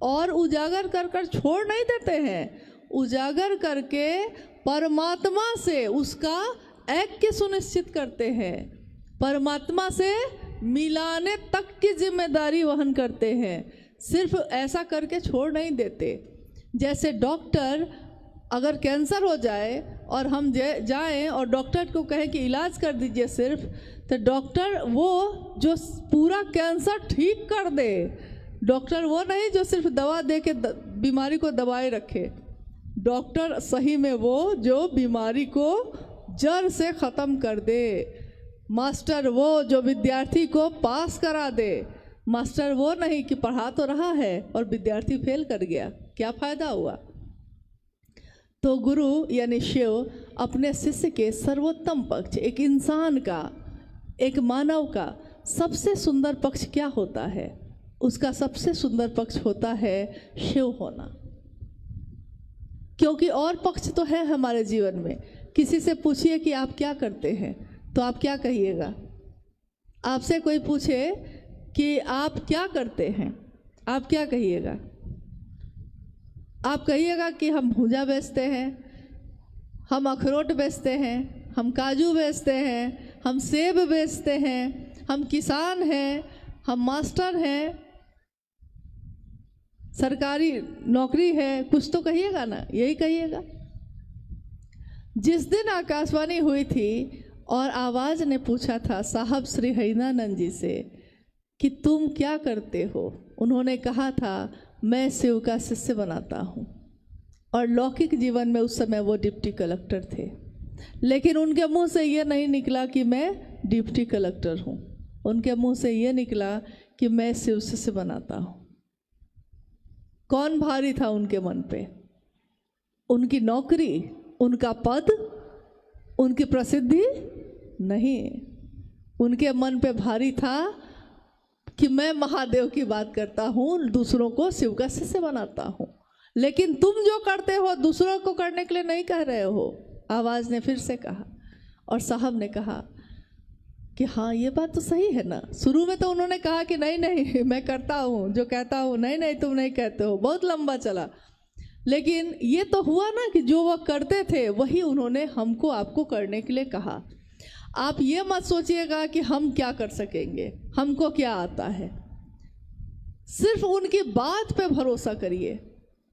और उजागर कर छोड़ नहीं देते हैं। उजागर करके परमात्मा से उसका ऐक्य सुनिश्चित करते हैं, परमात्मा से मिलाने तक की जिम्मेदारी वहन करते हैं। सिर्फ ऐसा करके छोड़ नहीं देते। जैसे डॉक्टर अगर कैंसर हो जाए और हम जाएं और डॉक्टर को कहें कि इलाज कर दीजिए सिर्फ, तो डॉक्टर वो जो पूरा कैंसर ठीक कर दे, डॉक्टर वो नहीं जो सिर्फ दवा दे के बीमारी को दबाए रखे। डॉक्टर सही में वो जो बीमारी को जड़ से ख़त्म कर दे। मास्टर वो जो विद्यार्थी को पास करा दे। मास्टर वो नहीं कि पढ़ा तो रहा है और विद्यार्थी फेल कर गया, क्या फ़ायदा हुआ। तो गुरु यानी शिव अपने शिष्य के सर्वोत्तम पक्ष, एक इंसान का, एक मानव का सबसे सुंदर पक्ष क्या होता है? उसका सबसे सुंदर पक्ष होता है शिव होना। क्योंकि और पक्ष तो है हमारे जीवन में। किसी से पूछिए कि आप क्या करते हैं तो आप क्या कहिएगा? आपसे कोई पूछे कि आप क्या करते हैं, आप क्या कहिएगा? आप कहिएगा कि हम भुजा बेचते हैं, हम अखरोट बेचते हैं, हम काजू बेचते हैं, हम सेब बेचते हैं, हम किसान हैं, हम मास्टर हैं, सरकारी नौकरी है, कुछ तो कहिएगा ना, यही कहिएगा। जिस दिन आकाशवाणी हुई थी और आवाज़ ने पूछा था साहब श्री हरिनानंद जी से कि तुम क्या करते हो, उन्होंने कहा था मैं शिव का शिष्य बनाता हूँ। और लौकिक जीवन में उस समय वो डिप्टी कलेक्टर थे, लेकिन उनके मुंह से ये नहीं निकला कि मैं डिप्टी कलेक्टर हूँ, उनके मुंह से ये निकला कि मैं शिव शिष्य बनाता हूँ। कौन भारी था उनके मन पे? उनकी नौकरी, उनका पद, उनकी प्रसिद्धि नहीं। उनके मन पे भारी था कि मैं महादेव की बात करता हूँ, दूसरों को शिव का शिष्य बनाता हूँ। लेकिन तुम जो करते हो दूसरों को करने के लिए नहीं कह रहे हो, आवाज़ ने फिर से कहा। और साहब ने कहा कि हाँ ये बात तो सही है ना। शुरू में तो उन्होंने कहा कि नहीं नहीं मैं करता हूँ जो कहता हूँ, नहीं नहीं तुम नहीं कहते हो, बहुत लंबा चला। लेकिन ये तो हुआ ना कि जो वह करते थे वही उन्होंने हमको आपको करने के लिए कहा। आप ये मत सोचिएगा कि हम क्या कर सकेंगे, हमको क्या आता है। सिर्फ उनकी बात पे भरोसा करिए,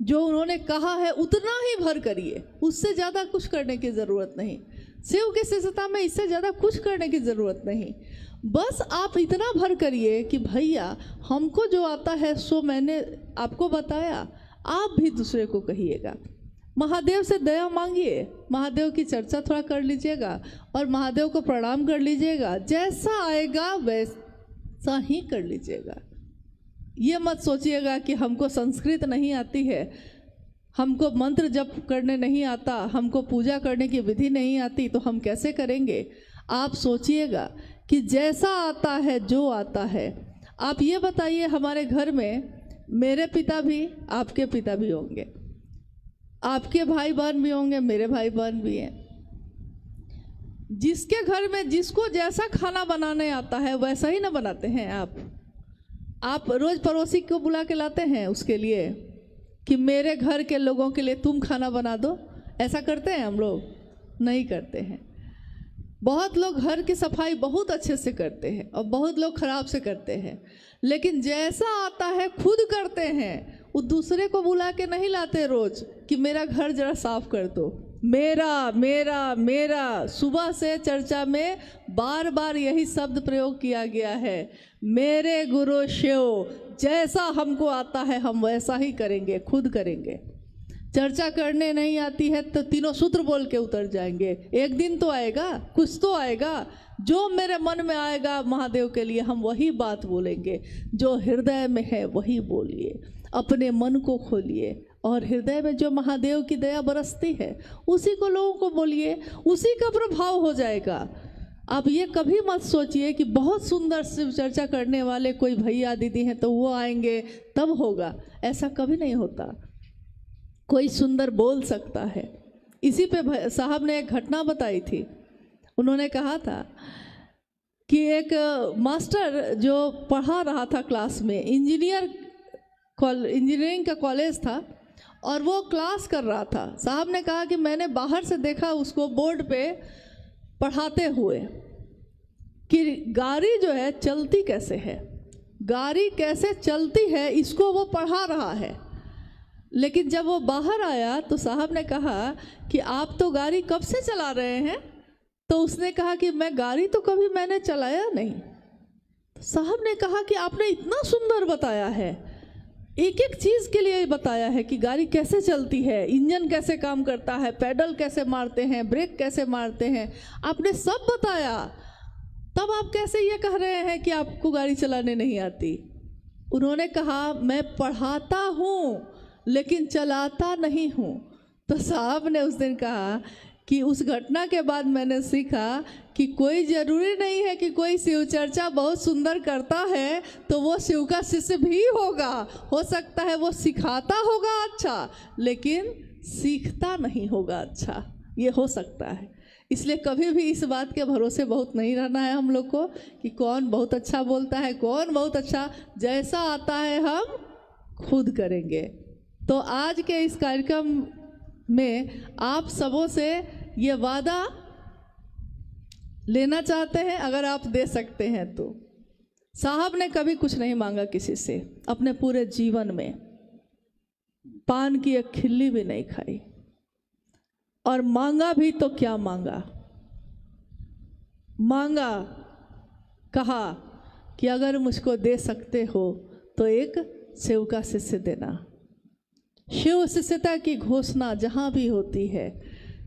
जो उन्होंने कहा है उतना ही भर करिए, उससे ज़्यादा कुछ करने की ज़रूरत नहीं। शिव की शिष्यता में इससे ज़्यादा कुछ करने की ज़रूरत नहीं। बस आप इतना भर करिए कि भैया हमको जो आता है सो मैंने आपको बताया, आप भी दूसरे को कहिएगा। महादेव से दया मांगिए, महादेव की चर्चा थोड़ा कर लीजिएगा और महादेव को प्रणाम कर लीजिएगा। जैसा आएगा वैसा ही कर लीजिएगा। ये मत सोचिएगा कि हमको संस्कृत नहीं आती है, हमको मंत्र जप करने नहीं आता, हमको पूजा करने की विधि नहीं आती, तो हम कैसे करेंगे। आप सोचिएगा कि जैसा आता है, जो आता है। आप ये बताइए, हमारे घर में मेरे पिता भी, आपके पिता भी होंगे, आपके भाई बहन भी होंगे, मेरे भाई बहन भी हैं। जिसके घर में जिसको जैसा खाना बनाने आता है वैसा ही ना बनाते हैं। आप रोज़ पड़ोसी को बुला के लाते हैं उसके लिए कि मेरे घर के लोगों के लिए तुम खाना बना दो, ऐसा करते हैं हम लोग? नहीं करते हैं। बहुत लोग घर की सफाई बहुत अच्छे से करते हैं और बहुत लोग खराब से करते हैं, लेकिन जैसा आता है खुद करते हैं। वो दूसरे को बुला के नहीं लाते रोज कि मेरा घर जरा साफ कर दो। मेरा मेरा मेरा, सुबह से चर्चा में बार बार यही शब्द प्रयोग किया गया है। मेरे गुरु शिव, जैसा हमको आता है हम वैसा ही करेंगे, खुद करेंगे। चर्चा करने नहीं आती है तो तीनों सूत्र बोल के उतर जाएंगे। एक दिन तो आएगा, कुछ तो आएगा, जो मेरे मन में आएगा महादेव के लिए हम वही बात बोलेंगे। जो हृदय में है वही बोलिए, अपने मन को खोलिए और हृदय में जो महादेव की दया बरसती है उसी को लोगों को बोलिए, उसी का प्रभाव हो जाएगा। आप ये कभी मत सोचिए कि बहुत सुंदर शिव चर्चा करने वाले कोई भैया दीदी हैं तो वो आएंगे तब होगा, ऐसा कभी नहीं होता। कोई सुंदर बोल सकता है। इसी पे साहब ने एक घटना बताई थी। उन्होंने कहा था कि एक मास्टर जो पढ़ा रहा था क्लास में, इंजीनियरिंग का कॉलेज था और वो क्लास कर रहा था। साहब ने कहा कि मैंने बाहर से देखा उसको बोर्ड पे पढ़ाते हुए कि गाड़ी जो है चलती कैसे है, गाड़ी कैसे चलती है, इसको वो पढ़ा रहा है। लेकिन जब वो बाहर आया तो साहब ने कहा कि आप तो गाड़ी कब से चला रहे हैं? तो उसने कहा कि मैं गाड़ी तो कभी मैंने चलाया नहीं। तो साहब ने कहा कि आपने इतना सुंदर बताया है, एक एक चीज़ के लिए बताया है कि गाड़ी कैसे चलती है, इंजन कैसे काम करता है, पैडल कैसे मारते हैं, ब्रेक कैसे मारते हैं, आपने सब बताया। तब आप कैसे ये कह रहे हैं कि आपको गाड़ी चलाने नहीं आती? उन्होंने कहा मैं पढ़ाता हूँ लेकिन चलाता नहीं हूँ। तो साहब ने उस दिन कहा कि उस घटना के बाद मैंने सीखा कि कोई ज़रूरी नहीं है कि कोई शिव चर्चा बहुत सुंदर करता है तो वो शिव का शिष्य भी होगा। हो सकता है वो सिखाता होगा अच्छा, लेकिन सीखता नहीं होगा अच्छा, ये हो सकता है। इसलिए कभी भी इस बात के भरोसे बहुत नहीं रहना है हम लोग को कि कौन बहुत अच्छा बोलता है, कौन बहुत अच्छा, जैसा आता है हम खुद करेंगे। तो आज के इस कार्यक्रम में आप सबों से ये वादा लेना चाहते हैं, अगर आप दे सकते हैं तो। साहब ने कभी कुछ नहीं मांगा किसी से, अपने पूरे जीवन में पान की एक खिल्ली भी नहीं खाई, और मांगा भी तो क्या मांगा, मांगा कहा कि अगर मुझको दे सकते हो तो एक शिव का शिष्य देना। शिव शिष्यता की घोषणा जहाँ भी होती है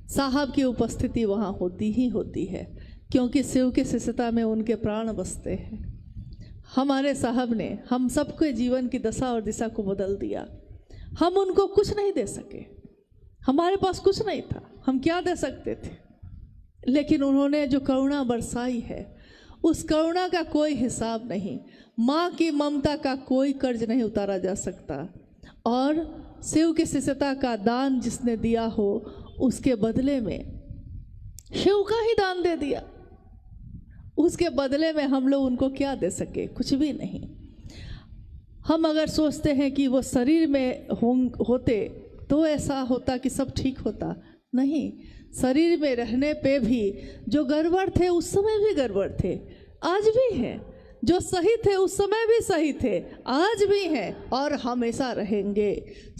साहब की उपस्थिति वहाँ होती ही होती है, क्योंकि शिव की शिष्यता में उनके प्राण बसते हैं। हमारे साहब ने हम सबके जीवन की दशा और दिशा को बदल दिया। हम उनको कुछ नहीं दे सके, हमारे पास कुछ नहीं था, हम क्या दे सकते थे, लेकिन उन्होंने जो करुणा बरसाई है उस करुणा का कोई हिसाब नहीं। माँ की ममता का कोई कर्ज नहीं उतारा जा सकता, और शिव की शिष्यता का दान जिसने दिया हो उसके बदले में शिव का ही दान दे दिया। उसके बदले में हम लोग उनको क्या दे सके? कुछ भी नहीं। हम अगर सोचते हैं कि वो शरीर में होते तो ऐसा होता कि सब ठीक होता, नहीं। शरीर में रहने पे भी जो गड़बड़ थे उस समय भी गड़बड़ थे, आज भी हैं। जो सही थे उस समय भी सही थे, आज भी हैं और हमेशा रहेंगे।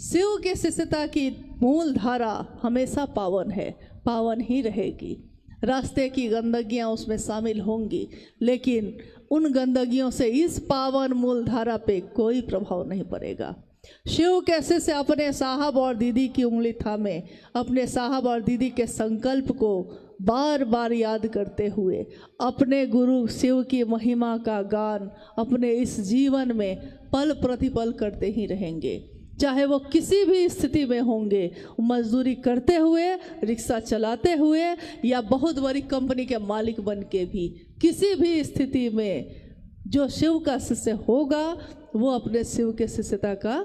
शिव के शिष्यता की मूल धारा हमेशा पावन है, पावन ही रहेगी। रास्ते की गंदगियां उसमें शामिल होंगी, लेकिन उन गंदगियों से इस पावन मूल धारा पे कोई प्रभाव नहीं पड़ेगा। शिव कैसे से अपने साहब और दीदी की उंगली थामे, अपने साहब और दीदी के संकल्प को बार बार याद करते हुए अपने गुरु शिव की महिमा का गान अपने इस जीवन में पल प्रतिपल करते ही रहेंगे। चाहे वो किसी भी स्थिति में होंगे, मजदूरी करते हुए, रिक्शा चलाते हुए, या बहुत बड़ी कंपनी के मालिक बन के भी, किसी भी स्थिति में जो शिव का शिष्य होगा वो अपने शिव के शिष्यता का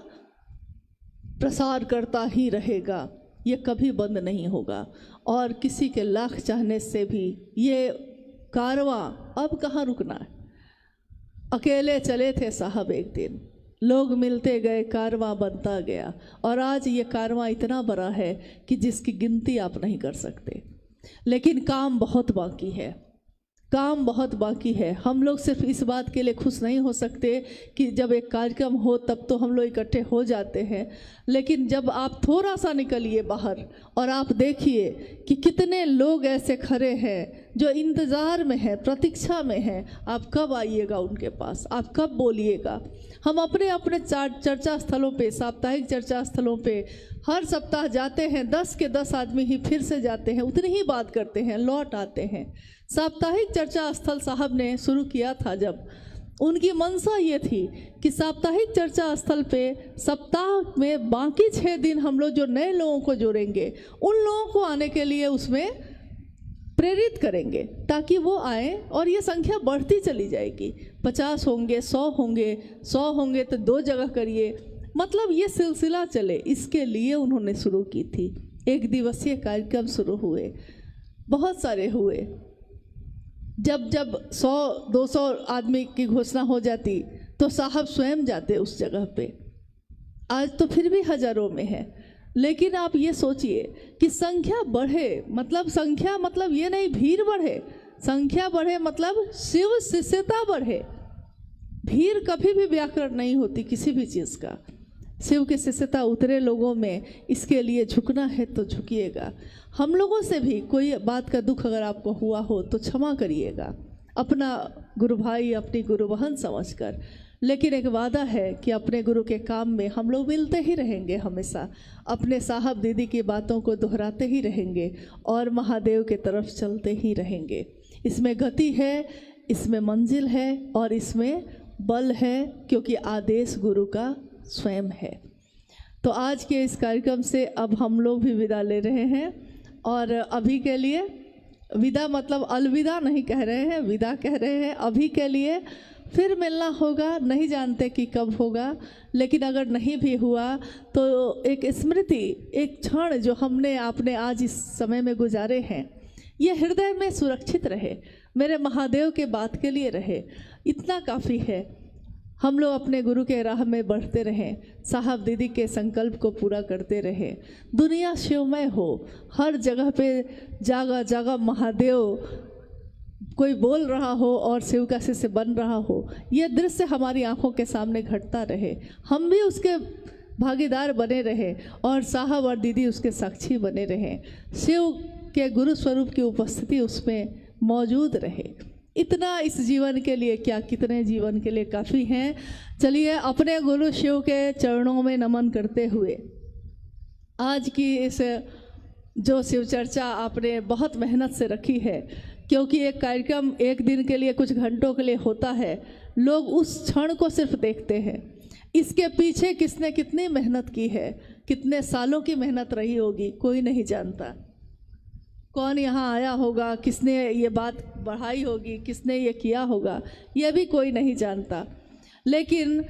प्रसार करता ही रहेगा। ये कभी बंद नहीं होगा, और किसी के लाख चाहने से भी ये कारवां अब कहाँ रुकना है। अकेले चले थे साहब, एक दिन लोग मिलते गए, कारवां बनता गया, और आज ये कारवां इतना बड़ा है कि जिसकी गिनती आप नहीं कर सकते। लेकिन काम बहुत बाकी है, काम बहुत बाकी है। हम लोग सिर्फ इस बात के लिए खुश नहीं हो सकते कि जब एक कार्यक्रम हो तब तो हम लोग इकट्ठे हो जाते हैं, लेकिन जब आप थोड़ा सा निकलिए बाहर और आप देखिए कि कितने लोग ऐसे खड़े हैं जो इंतज़ार में हैं, प्रतीक्षा में हैं, आप कब आइएगा उनके पास, आप कब बोलिएगा। हम अपने अपने चर्चा स्थलों पे, साप्ताहिक चर्चा स्थलों पे हर सप्ताह जाते हैं, 10 के 10 आदमी ही फिर से जाते हैं, उतनी ही बात करते हैं, लौट आते हैं। साप्ताहिक चर्चा स्थल साहब ने शुरू किया था जब, उनकी मंशा ये थी कि साप्ताहिक चर्चा स्थल पे सप्ताह में बाकी 6 दिन हम लोग जो नए लोगों को जोड़ेंगे, उन लोगों को आने के लिए उसमें प्रेरित करेंगे ताकि वो आए, और ये संख्या बढ़ती चली जाएगी। 50 होंगे, 100 होंगे, 100 होंगे तो 2 जगह करिए, मतलब ये सिलसिला चले, इसके लिए उन्होंने शुरू की थी। 1 दिवसीय कार्यक्रम शुरू हुए, बहुत सारे हुए। जब 100-200 आदमी की घोषणा हो जाती तो साहब स्वयं जाते उस जगह पे। आज तो फिर भी हजारों में है, लेकिन आप ये सोचिए कि संख्या बढ़े, मतलब संख्या मतलब ये नहीं भीड़ बढ़े, संख्या बढ़े मतलब शिव शिष्यता बढ़े। भीड़ कभी भी व्याकरण नहीं होती किसी भी चीज़ का। शिव की शिष्यता उतरे लोगों में, इसके लिए झुकना है तो झुकिएगा। हम लोगों से भी कोई बात का दुख अगर आपको हुआ हो तो क्षमा करिएगा, अपना गुरु भाई, अपनी गुरु बहन समझकर। लेकिन एक वादा है कि अपने गुरु के काम में हम लोग मिलते ही रहेंगे, हमेशा अपने साहब दीदी की बातों को दोहराते ही रहेंगे और महादेव के तरफ चलते ही रहेंगे। इसमें गति है, इसमें मंजिल है और इसमें बल है, क्योंकि आदेश गुरु का स्वयं है। तो आज के इस कार्यक्रम से अब हम लोग भी विदा ले रहे हैं, और अभी के लिए विदा मतलब अलविदा नहीं कह रहे हैं, विदा कह रहे हैं। अभी के लिए फिर मिलना होगा, नहीं जानते कि कब होगा, लेकिन अगर नहीं भी हुआ तो एक स्मृति, एक क्षण जो हमने आपने आज इस समय में गुजारे हैं, ये हृदय में सुरक्षित रहे, मेरे महादेव के बात के लिए रहे, इतना काफ़ी है। हम लोग अपने गुरु के राह में बढ़ते रहें, साहब दीदी के संकल्प को पूरा करते रहें, दुनिया शिवमय हो, हर जगह पे जगह जगह महादेव कोई बोल रहा हो और शिव का शिष्य बन रहा हो, ये दृश्य हमारी आंखों के सामने घटता रहे, हम भी उसके भागीदार बने रहे और साहब और दीदी उसके साक्षी बने रहें, शिव के गुरु स्वरूप की उपस्थिति उसमें मौजूद रहे। इतना इस जीवन के लिए क्या, कितने जीवन के लिए काफ़ी हैं। चलिए अपने गुरु शिव के चरणों में नमन करते हुए आज की इस जो शिव चर्चा आपने बहुत मेहनत से रखी है, क्योंकि एक कार्यक्रम एक दिन के लिए कुछ घंटों के लिए होता है, लोग उस क्षण को सिर्फ देखते हैं, इसके पीछे किसने कितनी मेहनत की है, कितने सालों की मेहनत रही होगी, कोई नहीं जानता। कौन यहाँ आया होगा, किसने ये बात बढ़ाई होगी, किसने ये किया होगा, ये भी कोई नहीं जानता। लेकिन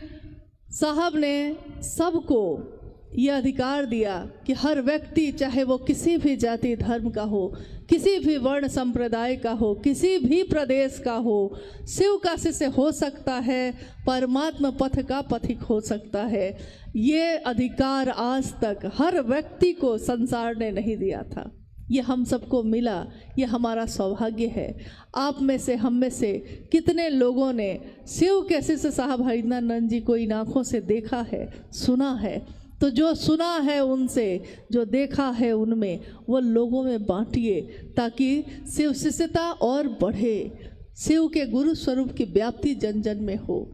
साहब ने सबको ये अधिकार दिया कि हर व्यक्ति, चाहे वो किसी भी जाति धर्म का हो, किसी भी वर्ण संप्रदाय का हो, किसी भी प्रदेश का हो, शिव का शिष्य हो सकता है, परमात्मा पथ का पथिक हो सकता है। ये अधिकार आज तक हर व्यक्ति को संसार ने नहीं दिया था, ये हम सबको मिला, ये हमारा सौभाग्य है। आप में से, हम में से कितने लोगों ने शिव के शिष्य साहब हरिनानंद जी को इन आँखों से देखा है, सुना है, तो जो सुना है उनसे, जो देखा है उनमें, वो लोगों में बांटिए, ताकि शिव शिष्यता और बढ़े, शिव के गुरु स्वरूप की व्याप्ति जन जन में हो।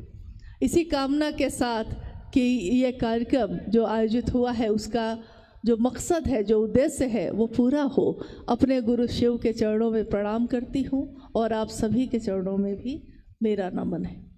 इसी कामना के साथ कि ये कार्यक्रम जो आयोजित हुआ है, उसका जो मकसद है, जो उद्देश्य है, वो पूरा हो। अपने गुरु शिव के चरणों में प्रणाम करती हूँ और आप सभी के चरणों में भी मेरा नमन है।